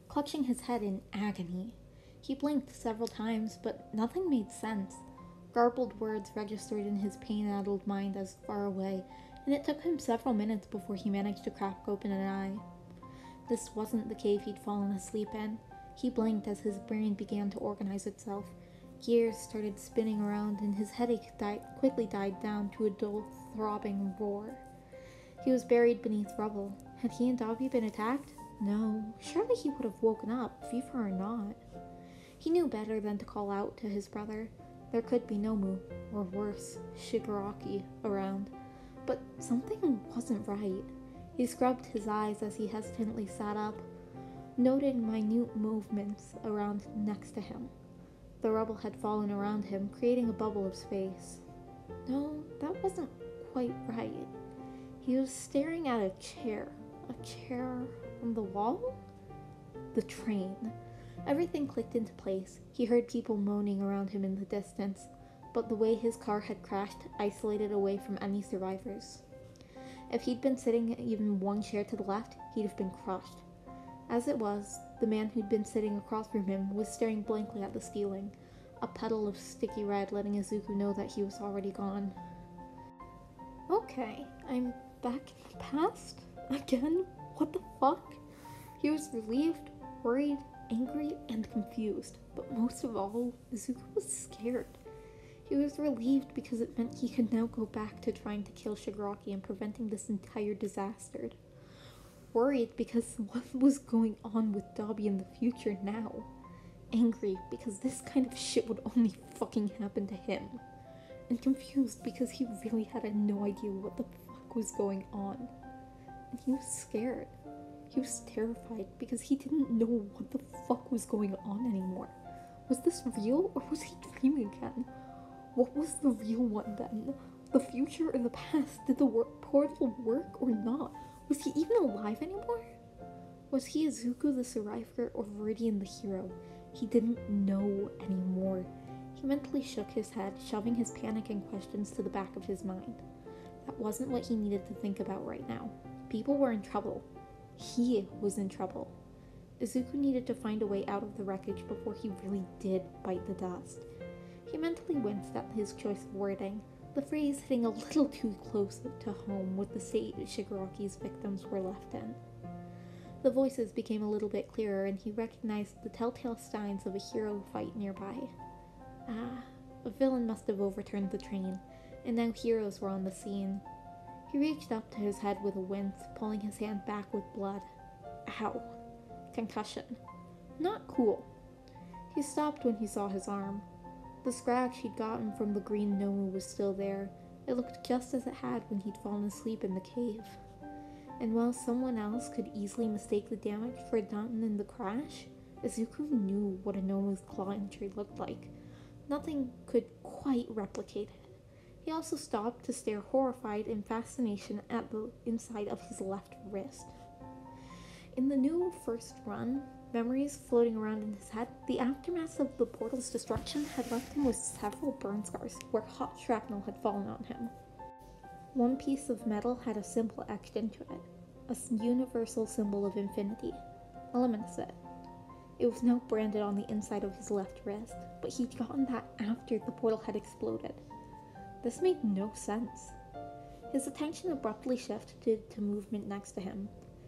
clutching his head in agony. He blinked several times, but nothing made sense. Garbled words registered in his pain-addled mind as far away, and it took him several minutes before he managed to crack open an eye. This wasn't the cave he'd fallen asleep in. He blinked as his brain began to organize itself. Gears started spinning around, and his headache quickly died down to a dull, throbbing roar. He was buried beneath rubble. Had he and Dabi been attacked? No, surely he would have woken up, fever or not. He knew better than to call out to his brother. There could be Nomu, or worse, Shigaraki, around. But something wasn't right. He scrubbed his eyes as he hesitantly sat up, noting minute movements around next to him. The rubble had fallen around him, creating a bubble of space. No, that wasn't quite right. He was staring at a chair. A chair on the wall? The train. Everything clicked into place. He heard people moaning around him in the distance, but the way his car had crashed isolated away from any survivors. If he'd been sitting even one chair to the left, he'd have been crushed. As it was, the man who'd been sitting across from him was staring blankly at the ceiling, a petal of sticky red letting Izuku know that he was already gone. Okay, I'm back in the past? Again? What the fuck? He was relieved, worried, angry, and confused, but most of all, Izuku was scared. He was relieved because it meant he could now go back to trying to kill Shigaraki and preventing this entire disaster. Worried because what was going on with Dabi in the future now. Angry because this kind of shit would only fucking happen to him. And confused because he really had no idea what the fuck was going on. And he was scared. He was terrified because he didn't know what the fuck was going on anymore. Was this real or was he dreaming again? What was the real one then? The future or the past? Did the portal work or not? Was he even alive anymore? Was he Izuku the survivor or Viridian the hero? He didn't know anymore. He mentally shook his head, shoving his panicking questions to the back of his mind. That wasn't what he needed to think about right now. People were in trouble. He was in trouble. Izuku needed to find a way out of the wreckage before he really did bite the dust. He mentally winced at his choice of wording, the phrase hitting a little too close to home with the state Shigaraki's victims were left in. The voices became a little bit clearer, and he recognized the telltale signs of a hero fight nearby. Ah, a villain must have overturned the train, and now heroes were on the scene. He reached up to his head with a wince, pulling his hand back with blood. Ow. Concussion. Not cool. He stopped when he saw his arm. The scratch he'd gotten from the green Nomu was still there. It looked just as it had when he'd fallen asleep in the cave. And while someone else could easily mistake the damage for done in the crash, Izuku knew what a Nomu's claw injury looked like. Nothing could quite replicate it. He also stopped to stare horrified in fascination at the inside of his left wrist. In the new first run, memories floating around in his head, the aftermath of the portal's destruction had left him with several burn scars where hot shrapnel had fallen on him. One piece of metal had a symbol etched into it, a universal symbol of infinity, a Limit. It was now branded on the inside of his left wrist, but he'd gotten that after the portal had exploded. This made no sense. His attention abruptly shifted to movement next to him.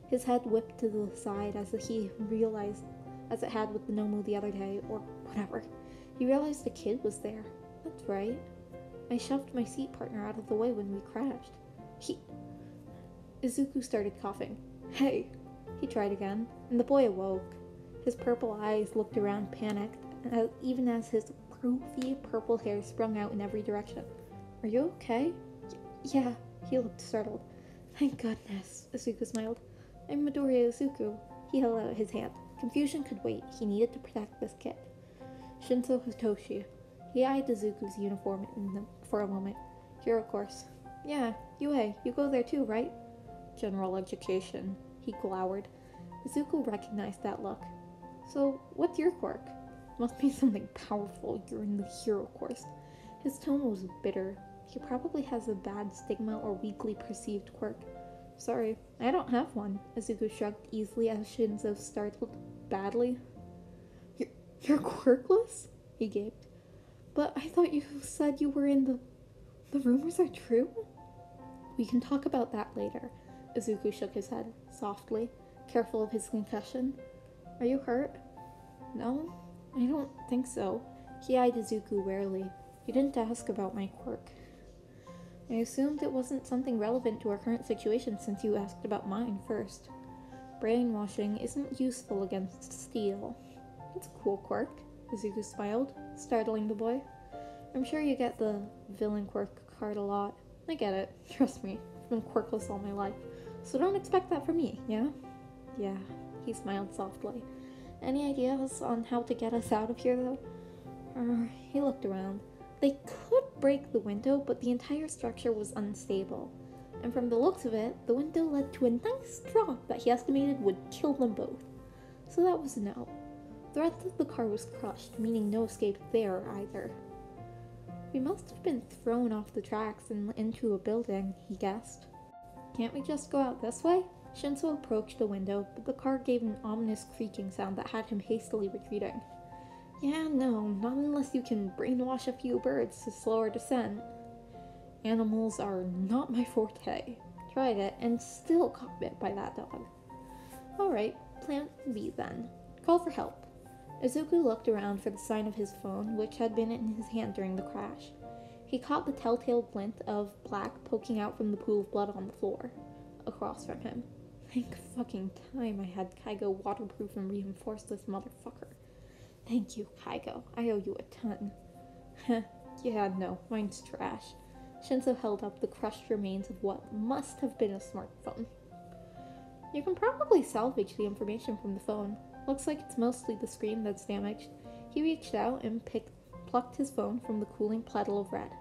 His head whipped to the side as he realized, as it had with the Nomu the other day, or whatever. He realized the kid was there. That's right. I shoved my seat partner out of the way when we crashed. Izuku started coughing. Hey! He tried again, and the boy awoke. His purple eyes looked around panicked, even as his froofy purple hair sprung out in every direction. Are you okay? Yeah, he looked startled. Thank goodness, Izuku smiled. I'm Midoriya Izuku. He held out his hand. Confusion could wait. He needed to protect this kid. Shinso Hitoshi. He eyed Izuku's uniform for a moment. Hero course. Yeah, UA. You go there too, right? General education. He glowered. Izuku recognized that look. So, what's your quirk? Must be something powerful. You're in the hero course. His tone was bitter. He probably has a bad stigma or weakly perceived quirk. Sorry, I don't have one. Izuku shrugged easily as Shinzo startled badly. You're quirkless? He gaped. But I thought you said you were in the... The rumors are true? We can talk about that later. Izuku shook his head, softly, careful of his concussion. Are you hurt? No, I don't think so. He eyed Izuku warily. You didn't ask about my quirk. I assumed it wasn't something relevant to our current situation since you asked about mine first. Brainwashing isn't useful against steel. It's a cool quirk, Izuku smiled, startling the boy. I'm sure you get the villain quirk card a lot. I get it. Trust me, I've been quirkless all my life. So don't expect that from me, yeah? Yeah, he smiled softly. Any ideas on how to get us out of here, though? He looked around. They could break the window, but the entire structure was unstable. And from the looks of it, the window led to a nice drop that he estimated would kill them both. So that was a no. The rest of the car was crushed, meaning no escape there either. We must have been thrown off the tracks and into a building, he guessed. Can't we just go out this way? Shinzo approached the window, but the car gave an ominous creaking sound that had him hastily retreating. Yeah, no, not unless you can brainwash a few birds to slow our descent. Animals are not my forte. Tried it and still got bit by that dog. Alright, plan B then. Call for help. Izuku looked around for the sign of his phone, which had been in his hand during the crash. He caught the telltale glint of black poking out from the pool of blood on the floor, across from him. Thank fucking time I had Kaigo waterproof and reinforce this motherfucker. Thank you, Kaigo. I owe you a ton. Heh, yeah, no, mine's trash. Shinzo held up the crushed remains of what must have been a smartphone. You can probably salvage the information from the phone. Looks like it's mostly the screen that's damaged. He reached out and plucked his phone from the cooling puddle of red,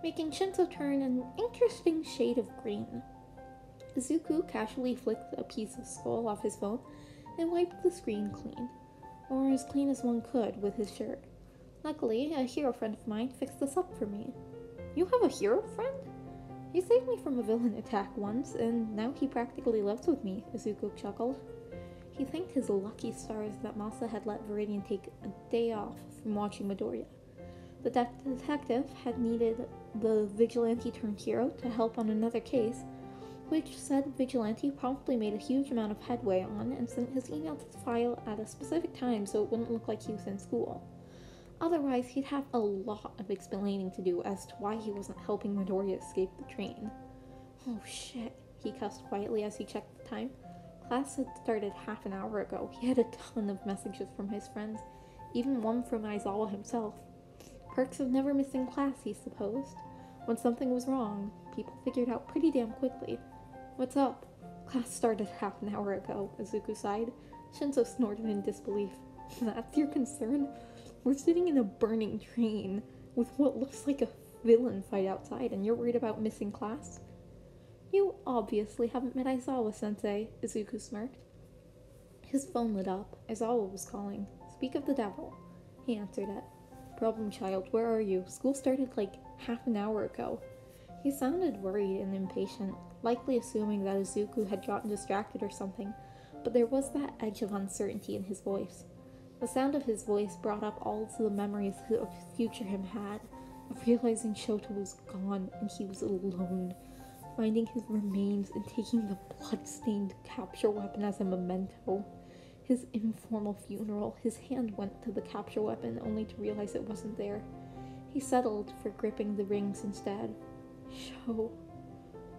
making Shinzo turn an interesting shade of green. Izuku casually flicked a piece of skull off his phone and wiped the screen clean, or as clean as one could with his shirt. Luckily, a hero friend of mine fixed this up for me. You have a hero friend? He saved me from a villain attack once, and now he practically lives with me, Izuku chuckled. He thanked his lucky stars that Masa had let Viridian take a day off from watching Midoriya. The detective had needed the vigilante-turned-hero to help on another case, which said Vigilante promptly made a huge amount of headway on and sent his email to the file at a specific time so it wouldn't look like he was in school. Otherwise, he'd have a lot of explaining to do as to why he wasn't helping Midoriya escape the train. Oh shit, he cussed quietly as he checked the time. Class had started half an hour ago. He had a ton of messages from his friends, even one from Aizawa himself. Perks of never missing class, he supposed. When something was wrong, people figured out pretty damn quickly. What's up? Class started half an hour ago, Izuku sighed. Shinzo snorted in disbelief. That's your concern? We're sitting in a burning train with what looks like a villain fight outside, and you're worried about missing class? You obviously haven't met Aizawa-sensei, Izuku smirked. His phone lit up. Aizawa was calling. Speak of the devil. He answered it. Problem child, where are you? School started like half an hour ago. He sounded worried and impatient, likely assuming that Izuku had gotten distracted or something, but there was that edge of uncertainty in his voice. The sound of his voice brought up all of the memories of future him had, of realizing Shota was gone and he was alone, finding his remains and taking the blood-stained capture weapon as a memento. His informal funeral, his hand went to the capture weapon only to realize it wasn't there. He settled for gripping the rings instead.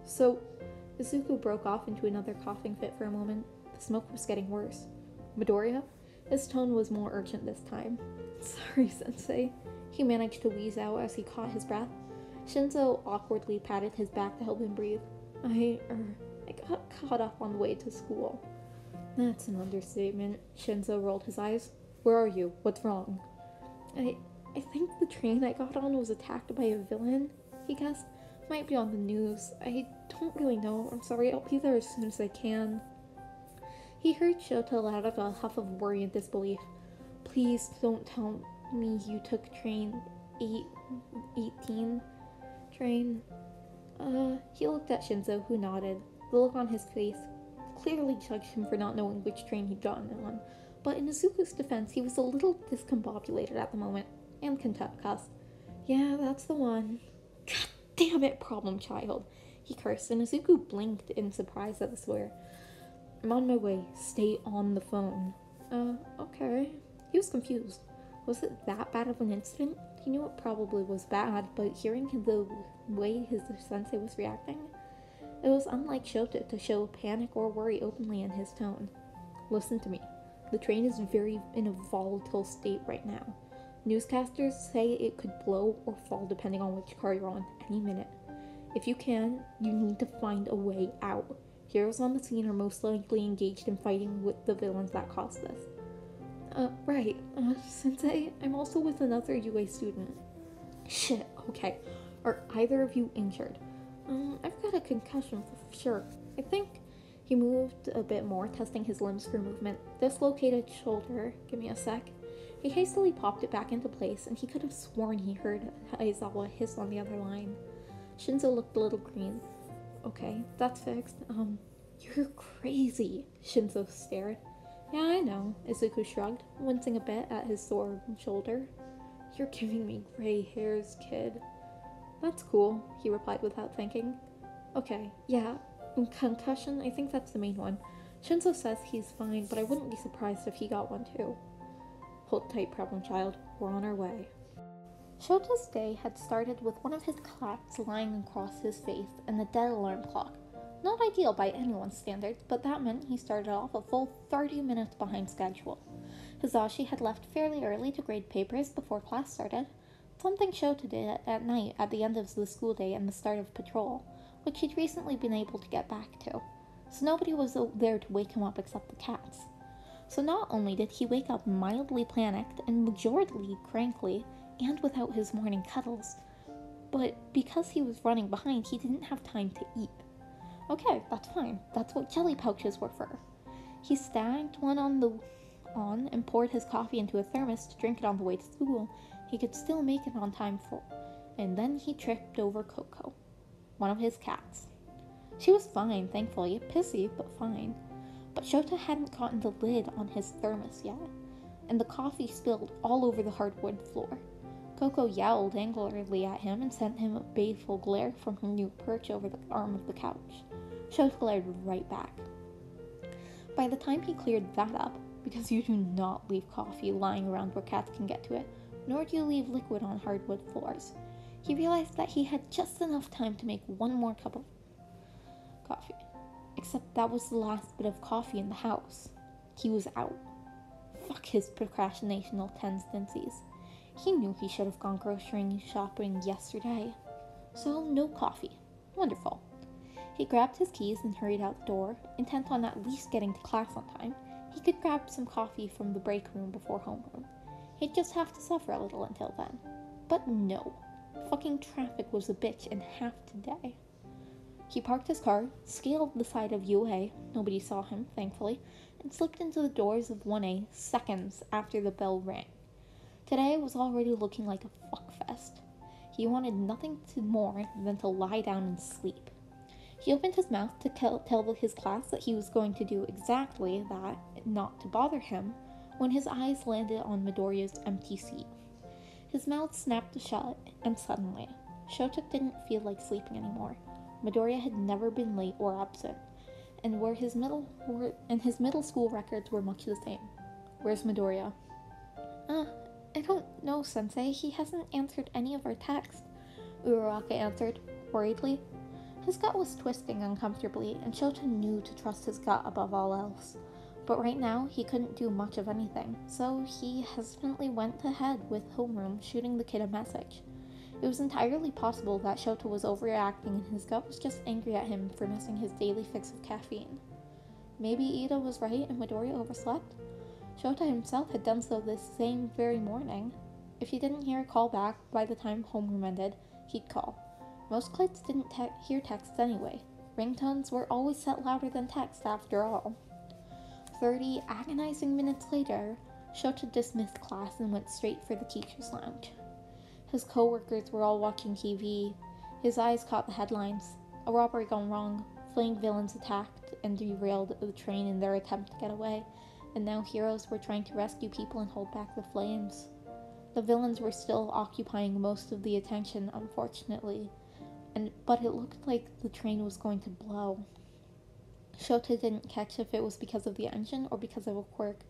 So, Izuku broke off into another coughing fit for a moment. The smoke was getting worse. Midoriya? His tone was more urgent this time. Sorry, Sensei. he managed to wheeze out as he caught his breath. Shinzo awkwardly patted his back to help him breathe. I got caught up on the way to school. That's an understatement. Shinzo rolled his eyes. Where are you? What's wrong? I think the train I got on was attacked by a villain, he guessed. Might be on the news. I don't really know. I'm sorry, I'll be there as soon as I can. He heard Shota let out a huff of worry and disbelief. Please don't tell me you took train 18 train. He looked at Shinzo, who nodded. The look on his face clearly judged him for not knowing which train he'd gotten on, but in Izuku's defense, he was a little discombobulated at the moment, and concussed. Yeah, that's the one. God damn it, problem child, he cursed, and Izuku blinked in surprise at the swear. I'm on my way. Stay on the phone. Okay. He was confused. Was it that bad of an incident? He knew it probably was bad, but hearing the way his sensei was reacting, it was unlike Shota to show panic or worry openly in his tone. Listen to me. The train is in a volatile state right now. Newscasters say it could blow or fall depending on which car you're on any minute. If you can, you need to find a way out. Heroes on the scene are most likely engaged in fighting with the villains that caused this. Right. Sensei, I'm also with another UA student. Shit, okay. Are either of you injured? I've got a concussion for sure. I think he moved a bit more, testing his limbs for movement. Dislocated shoulder. Give me a sec. He hastily popped it back into place, and he could have sworn he heard Aizawa hiss on the other line. Shinzo looked a little green. Okay, that's fixed. You're crazy, Shinzo stared. Yeah, I know, Izuku shrugged, wincing a bit at his sore shoulder. You're giving me gray hairs, kid. That's cool, he replied without thinking. Okay, yeah, concussion, I think that's the main one. Shinzo says he's fine, but I wouldn't be surprised if he got one too. Hold tight, problem child. We're on our way. Shota's day had started with one of his clats lying across his face and a dead alarm clock. Not ideal by anyone's standards, but that meant he started off a full 30 minutes behind schedule. Hizashi had left fairly early to grade papers before class started, something Shota did at night at the end of the school day and the start of patrol, which he'd recently been able to get back to. So nobody was there to wake him up except the cats. So not only did he wake up mildly panicked and majorly crankly, and without his morning cuddles, but because he was running behind, he didn't have time to eat. Okay, that's fine. That's what jelly pouches were for. He stacked one on and poured his coffee into a thermos to drink it on the way to school. He could still make it on time for, and then he tripped over Coco, one of his cats. She was fine, thankfully, pissy, but fine. But Shota hadn't gotten the lid on his thermos yet, and the coffee spilled all over the hardwood floor. Coco yowled angrily at him and sent him a baleful glare from her new perch over the arm of the couch. Shota glared right back. By the time he cleared that up, because you do not leave coffee lying around where cats can get to it, nor do you leave liquid on hardwood floors, he realized that he had just enough time to make one more cup of coffee. Except that was the last bit of coffee in the house. He was out. Fuck his procrastinational tendencies. He knew he should have gone grocery shopping yesterday. So, no coffee. Wonderful. He grabbed his keys and hurried out the door, intent on at least getting to class on time. He could grab some coffee from the break room before homeroom. He'd just have to suffer a little until then. But no. Fucking traffic was a bitch and half today. He parked his car, scaled the side of UA, nobody saw him, thankfully, and slipped into the doors of 1A seconds after the bell rang. Today was already looking like a fuckfest. He wanted nothing more than to lie down and sleep. He opened his mouth to tell his class that he was going to do exactly that, not to bother him, when his eyes landed on Midoriya's empty seat. His mouth snapped shut, and suddenly, Shota didn't feel like sleeping anymore. Midoriya had never been late or absent, and his middle school records were much the same. Where's Midoriya? I don't know, Sensei. He hasn't answered any of our texts, Uraraka answered, worriedly. His gut was twisting uncomfortably, and Shota knew to trust his gut above all else. But right now, he couldn't do much of anything, so he hesitantly went ahead with homeroom, shooting the kid a message. It was entirely possible that Shota was overreacting and his gut was just angry at him for missing his daily fix of caffeine. Maybe Ida was right and Midoriya overslept? Shota himself had done so this same very morning. If he didn't hear a call back by the time homeroom ended, he'd call. Most kids didn't hear texts anyway. Ringtones were always set louder than text after all. 30 agonizing minutes later, Shota dismissed class and went straight for the teacher's lounge. His co-workers were all watching TV. His eyes caught the headlines. A robbery gone wrong. Fleeing villains attacked and derailed the train in their attempt to get away, and now heroes were trying to rescue people and hold back the flames. The villains were still occupying most of the attention, unfortunately, but it looked like the train was going to blow. Shota didn't catch if it was because of the engine or because of a quirk.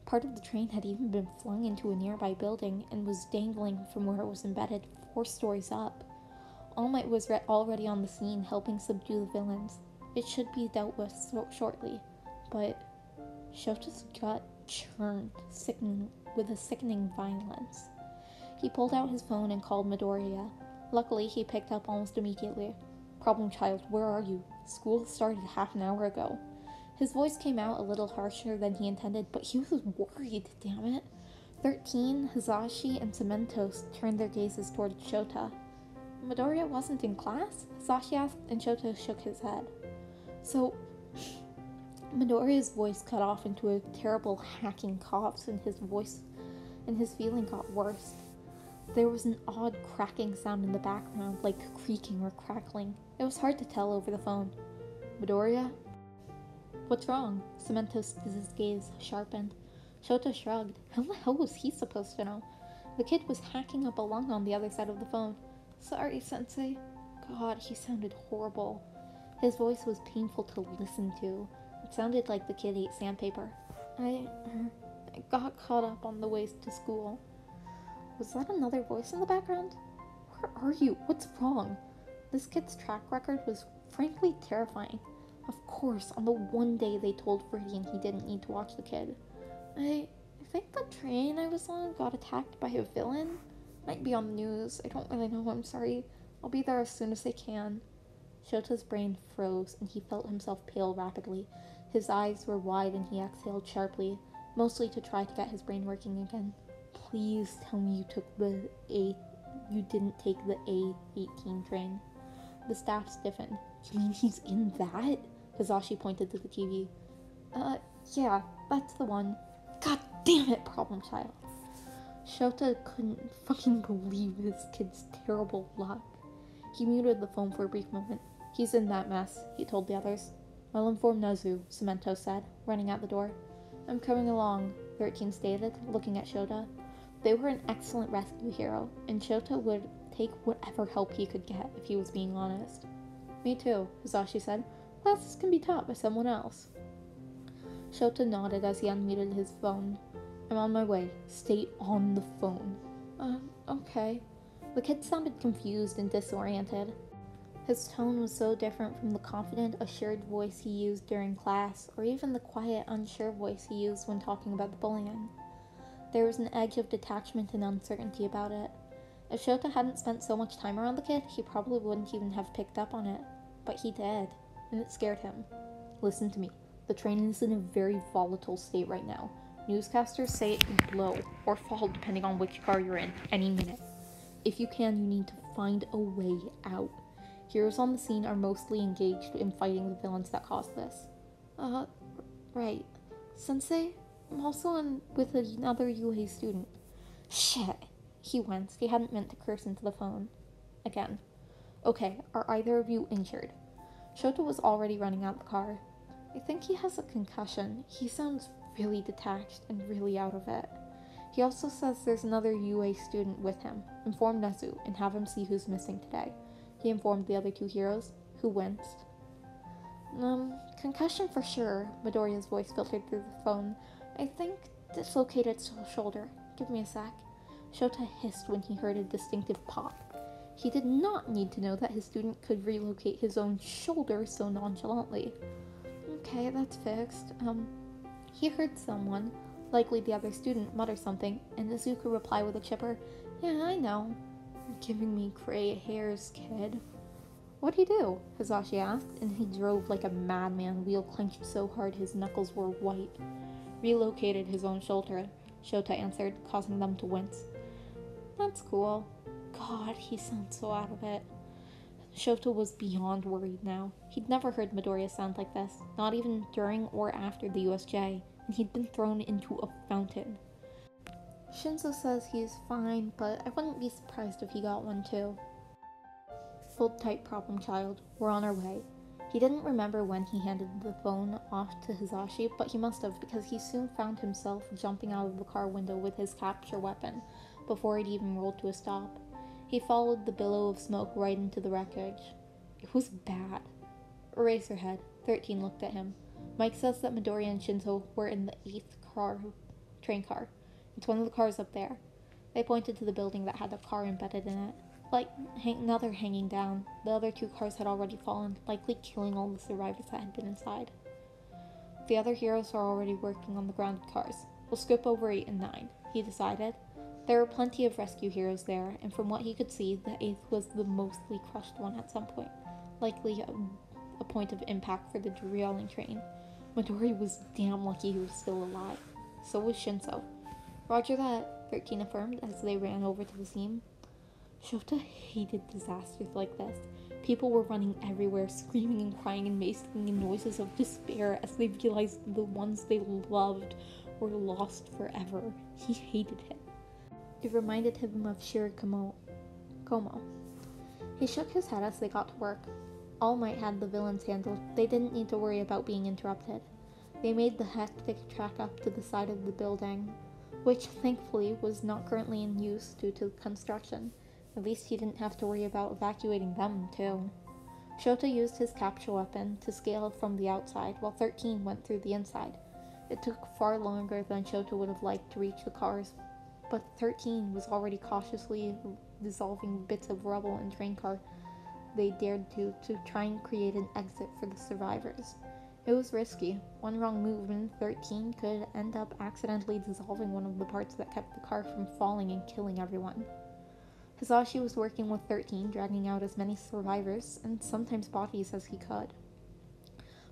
Part of the train had even been flung into a nearby building and was dangling from where it was embedded 4 stories up. All Might was already on the scene, helping subdue the villains. It should be dealt with shortly, but Shota's gut churned, with a sickening violence. He pulled out his phone and called Midoriya. Luckily, he picked up almost immediately. "Problem child, where are you? School started half an hour ago." His voice came out a little harsher than he intended, but he was worried, damn it. 13, Hisashi, and Cementos turned their gazes toward Shota. "Midoriya wasn't in class?" Hisashi asked, and Shota shook his head. So, Midoriya's voice cut off into a terrible hacking cough, and his feeling got worse. There was an odd cracking sound in the background, like creaking or crackling. It was hard to tell over the phone. "Midoriya?" "What's wrong?" Cementos' gaze sharpened. Shota shrugged. How the hell was he supposed to know? The kid was hacking up a lung on the other side of the phone. "Sorry, Sensei." God, he sounded horrible. His voice was painful to listen to. It sounded like the kid ate sandpaper. I got caught up on the way to school." Was that another voice in the background? "Where are you? What's wrong?" This kid's track record was frankly terrifying. Of course, on the one day they told Viridian he didn't need to watch the kid. I think the train I was on got attacked by a villain. Might be on the news. I don't really know. I'm sorry. I'll be there as soon as I can." Shota's brain froze, and he felt himself pale rapidly. His eyes were wide, and he exhaled sharply, mostly to try to get his brain working again. "Please tell me you didn't take the A18 train." The staff stiffened. "You mean he's in that?" Hisashi pointed to the TV. Yeah, that's the one." "God damn it, problem child." Shota couldn't fucking believe this kid's terrible luck. He muted the phone for a brief moment. "He's in that mess," he told the others. "I'll inform Nezu," Cementos said, running out the door. "I'm coming along," 13 stated, looking at Shota. They were an excellent rescue hero, and Shota would take whatever help he could get if he was being honest. "Me too," Hisashi said. "Classes can be taught by someone else." Shota nodded as he unmuted his phone. "I'm on my way. Stay on the phone." Okay." The kid sounded confused and disoriented. His tone was so different from the confident, assured voice he used during class, or even the quiet, unsure voice he used when talking about the bullying. There was an edge of detachment and uncertainty about it. If Shota hadn't spent so much time around the kid, he probably wouldn't even have picked up on it. But he did, and it scared him. "Listen to me. The train is in a very volatile state right now. Newscasters say it can blow, or fall depending on which car you're in, any minute. If you can, you need to find a way out. Heroes on the scene are mostly engaged in fighting the villains that caused this." Right. Sensei, I'm also with another UA student." "Shit." He winced. He hadn't meant to curse into the phone. Again. "Okay, are either of you injured?" Shota was already running out the car. "I think he has a concussion. He sounds really detached and really out of it. He also says there's another UA student with him. Inform Nezu and have him see who's missing today." He informed the other 2 heroes, who winced. Concussion for sure," Midoriya's voice filtered through the phone. "I think dislocated shoulder. Give me a sec." Shota hissed when he heard a distinctive pop. He did not need to know that his student could relocate his own shoulder so nonchalantly. "Okay, that's fixed. He heard someone, likely the other student, mutter something, and Nezuko reply with a chipper, "Yeah, I know. You're giving me gray hairs, kid." "What'd he do?" Hisashi asked, and he drove like a madman, wheel clenched so hard his knuckles were white. "Relocated his own shoulder," Shota answered, causing them to wince. "That's cool." God, he sounds so out of it. Shota was beyond worried now. He'd never heard Midoriya sound like this, not even during or after the USJ, and he'd been thrown into a fountain. "Shinzo says he's fine, but I wouldn't be surprised if he got one too." "Hold tight, problem child. We're on our way." He didn't remember when he handed the phone off to Hisashi, but he must have, because he soon found himself jumping out of the car window with his capture weapon, before it even rolled to a stop. He followed the billow of smoke right into the wreckage. It was bad. Eraserhead. 13 looked at him. "Mike says that Midoriya and Shinzo were in the 8th train car. It's one of the cars up there." They pointed to the building that had a car embedded in it. Like another hanging down. The other 2 cars had already fallen, likely killing all the survivors that had been inside. "The other heroes are already working on the grounded cars. We'll skip over 8 and 9, he decided. There were plenty of rescue heroes there, and from what he could see, the 8th was the mostly crushed one at some point, likely a point of impact for the derailing train. Midori was damn lucky he was still alive. So was Shinzo. "Roger that," 13 affirmed as they ran over to the scene. Shota hated disasters like this. People were running everywhere, screaming and crying and making noises of despair as they realized the ones they loved were lost forever. He hated it. It reminded him of Shirakumo. He shook his head as they got to work. All Might had the villains handled. They didn't need to worry about being interrupted. They made the hectic track up to the side of the building, which thankfully was not currently in use due to construction. At least he didn't have to worry about evacuating them, too. Shota used his capture weapon to scale from the outside, while 13 went through the inside. It took far longer than Shota would have liked to reach the cars, but 13 was already cautiously dissolving bits of rubble and train car they dared to try and create an exit for the survivors. It was risky. One wrong move and 13 could end up accidentally dissolving one of the parts that kept the car from falling and killing everyone. Hisashi was working with 13, dragging out as many survivors, and sometimes bodies, as he could.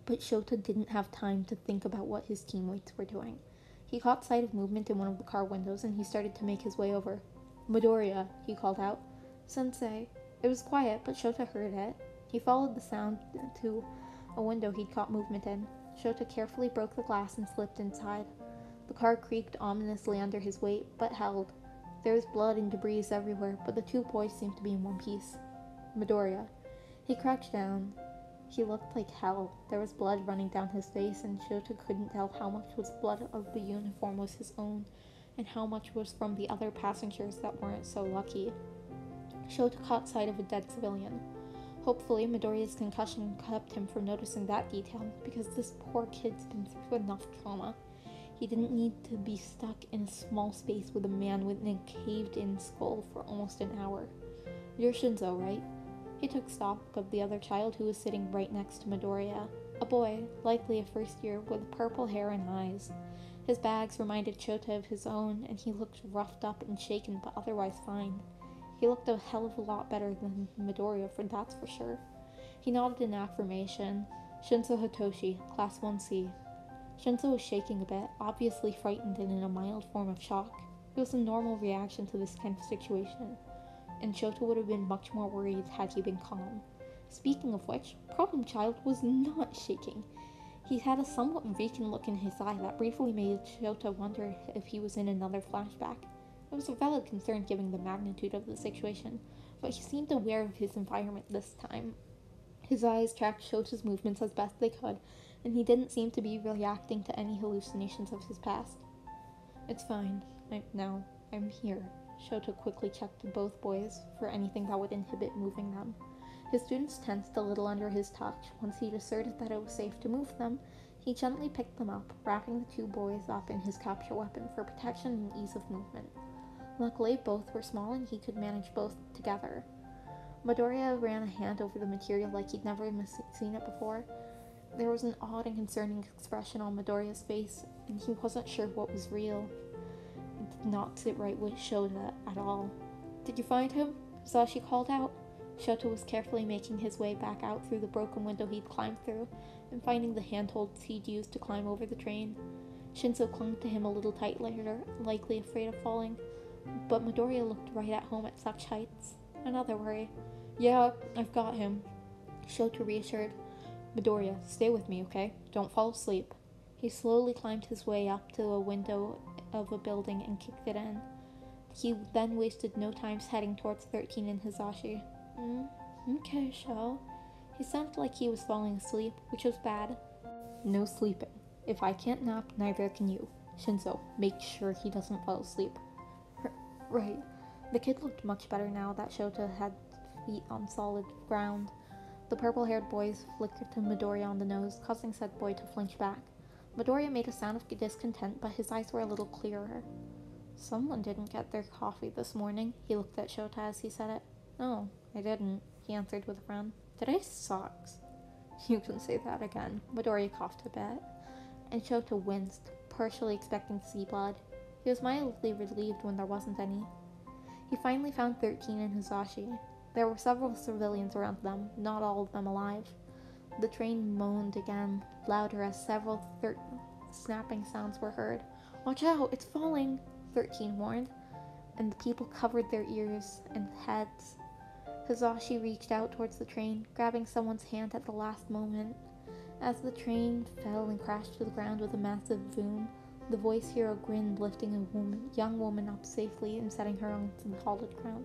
But Shota didn't have time to think about what his teammates were doing. He caught sight of movement in one of the car windows, and he started to make his way over. "Midoriya," he called out. "Sensei." It was quiet, but Shota heard it. He followed the sound to a window he'd caught movement in. Shota carefully broke the glass and slipped inside. The car creaked ominously under his weight, but held. There was blood and debris everywhere, but the 2 boys seemed to be in one piece. "Midoriya." He crouched down. He looked like hell. There was blood running down his face, and Shota couldn't tell how much was blood of the uniform was his own, and how much was from the other passengers that weren't so lucky. Shota caught sight of a dead civilian. Hopefully, Midoriya's concussion kept him from noticing that detail, because this poor kid's been through enough trauma. He didn't need to be stuck in a small space with a man with a caved-in skull for almost an hour. "You're Shinzo, right?" He took stock of the other child who was sitting right next to Midoriya, a boy, likely a first year, with purple hair and eyes. His bags reminded Shota of his own, and he looked roughed up and shaken, but otherwise fine. He looked a hell of a lot better than Midoriya, that's for sure. He nodded in affirmation. "Shinzo Hatoshi, Class 1C. Shinzo was shaking a bit, obviously frightened and in a mild form of shock. It was a normal reaction to this kind of situation, and Shota would have been much more worried had he been calm. Speaking of which, Problem Child was not shaking. He had a somewhat vacant look in his eye that briefly made Shota wonder if he was in another flashback. It was a valid concern given the magnitude of the situation, but he seemed aware of his environment this time. His eyes tracked Shota's movements as best they could, and he didn't seem to be reacting to any hallucinations of his past. "It's fine. I'm here." Shota quickly checked both boys for anything that would inhibit moving them. His students tensed a little under his touch. Once he'd asserted that it was safe to move them, he gently picked them up, wrapping the 2 boys up in his capture weapon for protection and ease of movement. Luckily, both were small and he could manage both together. Midoriya ran a hand over the material like he'd never seen it before. There was an odd and concerning expression on Midoriya's face, and he wasn't sure what was real. It did not sit right with Shota at all. "Did you find him?" Hisashi called out. Shota was carefully making his way back out through the broken window he'd climbed through, and finding the handholds he'd used to climb over the train. Shinzo clung to him a little tighter, likely afraid of falling, but Midoriya looked right at home at such heights. Another worry. "Yeah, I've got him," Shota reassured. "Midoriya, stay with me, okay? Don't fall asleep." He slowly climbed his way up to a window of a building and kicked it in. He then wasted no time heading towards 13 and Hisashi. Okay, Sho." He sounded like he was falling asleep, which was bad. "No sleeping. If I can't nap, neither can you. Shinzo, make sure he doesn't fall asleep." Right." The kid looked much better now that Shota had feet on solid ground. The purple-haired boys flickered to Midoriya on the nose, causing said boy to flinch back. Midoriya made a sound of discontent, but his eyes were a little clearer. "Someone didn't get their coffee this morning." He looked at Shota as he said it. "No, I didn't," he answered with a frown. "Today sucks." "You can say that again." Midoriya coughed a bit, and Shota winced, partially expecting to see blood. He was mildly relieved when there wasn't any. He finally found 13 and Hisashi. There were several civilians around them, not all of them alive. The train moaned again, louder as several snapping sounds were heard. "Watch out, it's falling," 13 warned, and the people covered their ears and heads. Hisashi reached out towards the train, grabbing someone's hand at the last moment. As the train fell and crashed to the ground with a massive boom, the voice hero grinned, lifting a young woman up safely and setting her onto the solid ground.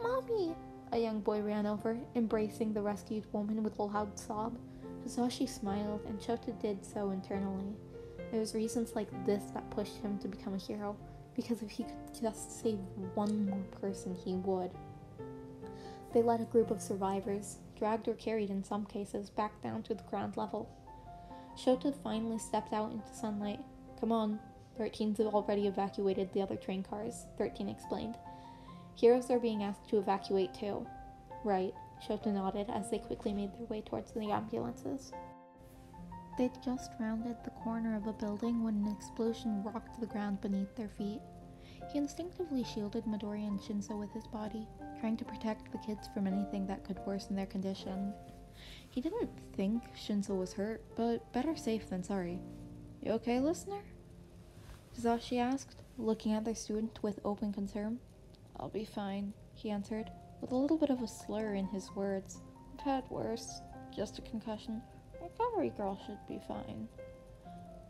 "Mommy!" A young boy ran over, embracing the rescued woman with a loud sob. Hisashi smiled, and Shota did so internally. It was reasons like this that pushed him to become a hero, because if he could just save one more person, he would. They led a group of survivors, dragged or carried in some cases, back down to the ground level. Shota finally stepped out into sunlight. "Come on, 13's already evacuated the other train cars," 13 explained. "Heroes are being asked to evacuate too." "Right," Shota nodded as they quickly made their way towards the ambulances. They'd just rounded the corner of a building when an explosion rocked the ground beneath their feet. He instinctively shielded Midoriya and Shinzo with his body, trying to protect the kids from anything that could worsen their condition. He didn't think Shinzo was hurt, but better safe than sorry. "You okay, listener?" Hisashi asked, looking at their student with open concern. "I'll be fine," he answered, with a little bit of a slur in his words. "I've had worse. Just a concussion. Recovery girl should be fine."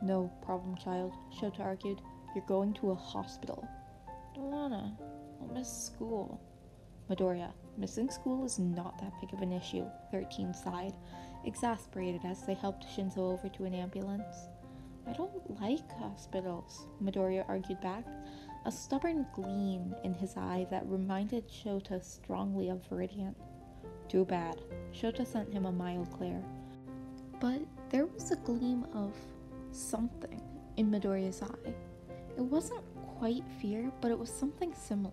"No problem, child," Shota argued. "You're going to a hospital." "Don't wanna. I'll miss school." "Midoriya, missing school is not that big of an issue," 13 sighed, exasperated as they helped Shinzo over to an ambulance. "I don't like hospitals," Midoriya argued back, a stubborn gleam in his eye that reminded Shota strongly of Viridian. "Too bad." Shota sent him a mild glare. But there was a gleam of something in Midoriya's eye. It wasn't quite fear, but it was something similar.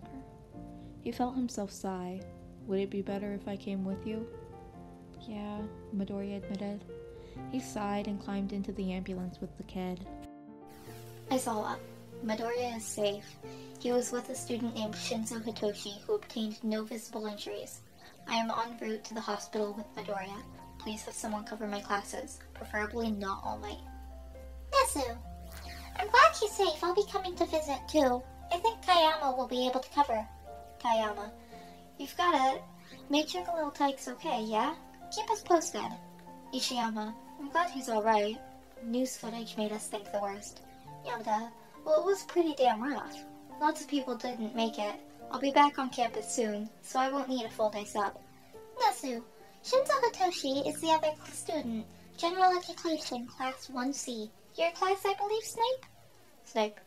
He felt himself sigh. "Would it be better if I came with you?" "Yeah," Midoriya admitted. He sighed and climbed into the ambulance with the kid. Aizawa. Midoriya is safe. He was with a student named Shinzo Hitoshi who obtained no visible injuries. I am en route to the hospital with Midoriya. Please have someone cover my classes, preferably not all night. Nezu, I'm glad he's safe. I'll be coming to visit too. I think Kayama will be able to cover. Kayama, you've gotta make sure the little tyke's okay, yeah? Keep us posted. Ishiyama, I'm glad he's alright. News footage made us think the worst. Yamada, well, it was pretty damn rough. Lots of people didn't make it. I'll be back on campus soon, so I won't need a full day sub. Nezu, Shinzo Hitoshi is the other student, General Education, Class 1C. Your class, I believe, Snape? Snape,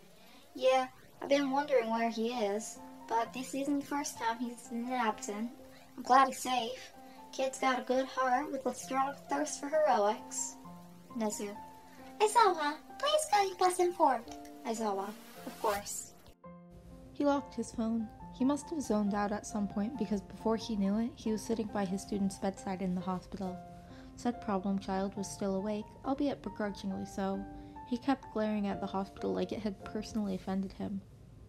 yeah, I've been wondering where he is, but this isn't the first time he's been absent. I'm glad he's safe. Kid's got a good heart with a strong thirst for heroics. Nezu, Aizawa, please keep us informed. Aizawa, of course. He locked his phone. He must have zoned out at some point because before he knew it, he was sitting by his student's bedside in the hospital. Said problem child was still awake, albeit begrudgingly so. He kept glaring at the hospital like it had personally offended him.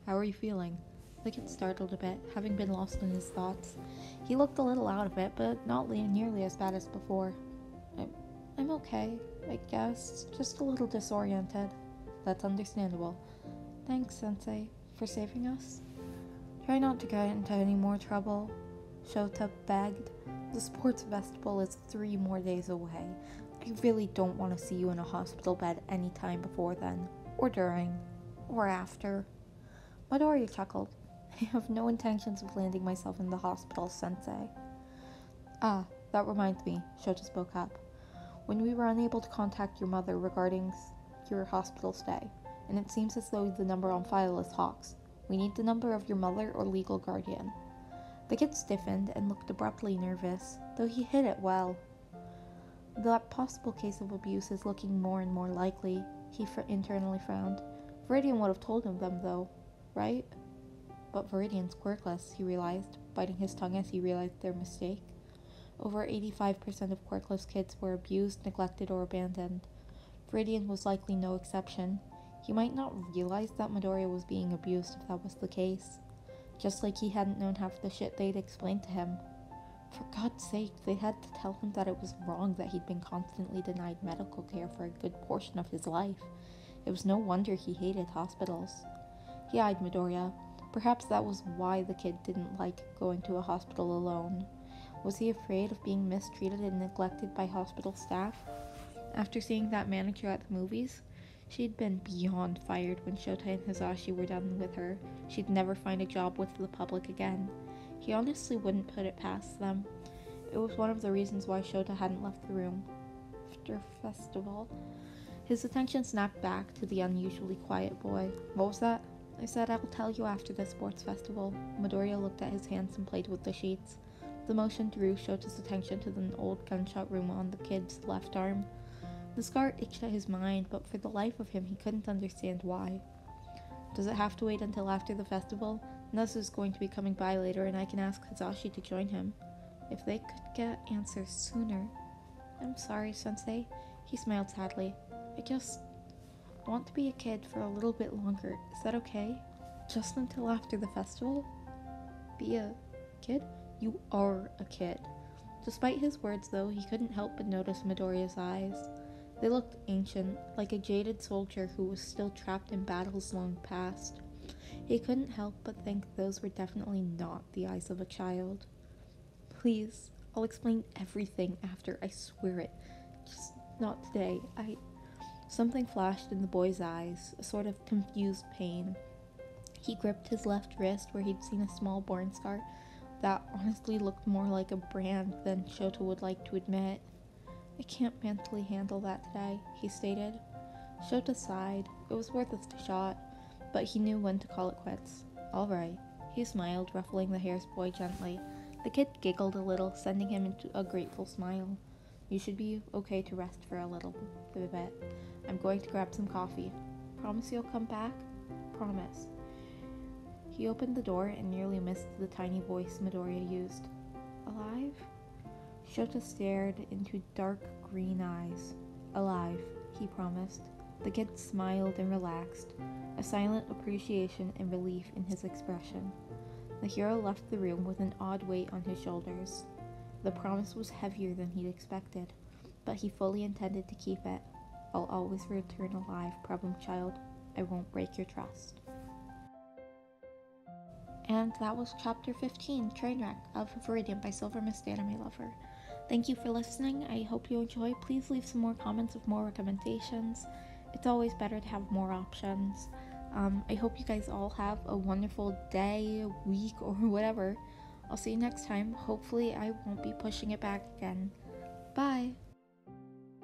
How are you feeling? The kid startled a bit, having been lost in his thoughts. He looked a little out of it, but not nearly as bad as before. I'm okay, I guess. Just a little disoriented. That's understandable. Thanks, Sensei, for saving us. Try not to get into any more trouble, Shota begged. The sports festival is 3 more days away. I really don't want to see you in a hospital bed any time before then, or during, or after. Midoriya chuckled. I have no intentions of landing myself in the hospital, Sensei. Ah, that reminds me, Shota spoke up. When we were unable to contact your mother regarding your hospital stay, and it seems as though the number on file is Hawks, we need the number of your mother or legal guardian. The kid stiffened and looked abruptly nervous, though he hid it well. That possible case of abuse is looking more and more likely, he internally frowned. Viridian would have told him them, though, right? But Viridian's quirkless, he realized, biting his tongue as he realized their mistake. Over 85% of quirkless kids were abused, neglected, or abandoned. Viridian was likely no exception. He might not realize that Midoriya was being abused if that was the case. Just like he hadn't known half the shit they'd explained to him. For God's sake, they had to tell him that it was wrong that he'd been constantly denied medical care for a good portion of his life. It was no wonder he hated hospitals. He eyed Midoriya. Perhaps that was why the kid didn't like going to a hospital alone. Was he afraid of being mistreated and neglected by hospital staff? After seeing that manager at the movies, she'd been beyond fired when Shota and Hisashi were done with her. She'd never find a job with the public again. He honestly wouldn't put it past them. It was one of the reasons why Shota hadn't left the room. After festival, his attention snapped back to the unusually quiet boy. What was that? I said I will tell you after the sports festival. Midoriya looked at his hands and played with the sheets. The motion drew Shota's attention to the old gunshot wound on the kid's left arm. The scar itched at his mind, but for the life of him he couldn't understand why. Does it have to wait until after the festival? Nezu's going to be coming by later and I can ask Hisashi to join him. If they could get answers sooner. I'm sorry, Sensei. He smiled sadly. I just want to be a kid for a little bit longer. Is that okay? Just until after the festival? Be a kid? You are a kid. Despite his words, though, he couldn't help but notice Midoriya's eyes. They looked ancient, like a jaded soldier who was still trapped in battles long past. He couldn't help but think those were definitely not the eyes of a child. Please, I'll explain everything after, I swear it. Just not today. Something flashed in the boy's eyes, a sort of confused pain. He gripped his left wrist where he'd seen a small burn scar that honestly looked more like a brand than Shota would like to admit. I can't mentally handle that today, he stated. Shota sighed. It was worth a shot, but he knew when to call it quits. All right. He smiled, ruffling the hair's boy gently. The kid giggled a little, sending him into a grateful smile. You should be okay to rest for a little bit. I'm going to grab some coffee. Promise you'll come back? Promise. He opened the door and nearly missed the tiny voice Midoriya used. Alive? Shota stared into dark green eyes. Alive, he promised. The kid smiled and relaxed, a silent appreciation and relief in his expression. The hero left the room with an odd weight on his shoulders. The promise was heavier than he'd expected, but he fully intended to keep it. I'll always return alive, problem child. I won't break your trust. And that was Chapter 15, Trainwreck of Viridian by Silver Mist Anime Lover. Thank you for listening. I hope you enjoy. Please leave some more comments with more recommendations. It's always better to have more options. I hope you guys all have a wonderful day, week, or whatever. I'll see you next time. Hopefully I won't be pushing it back again.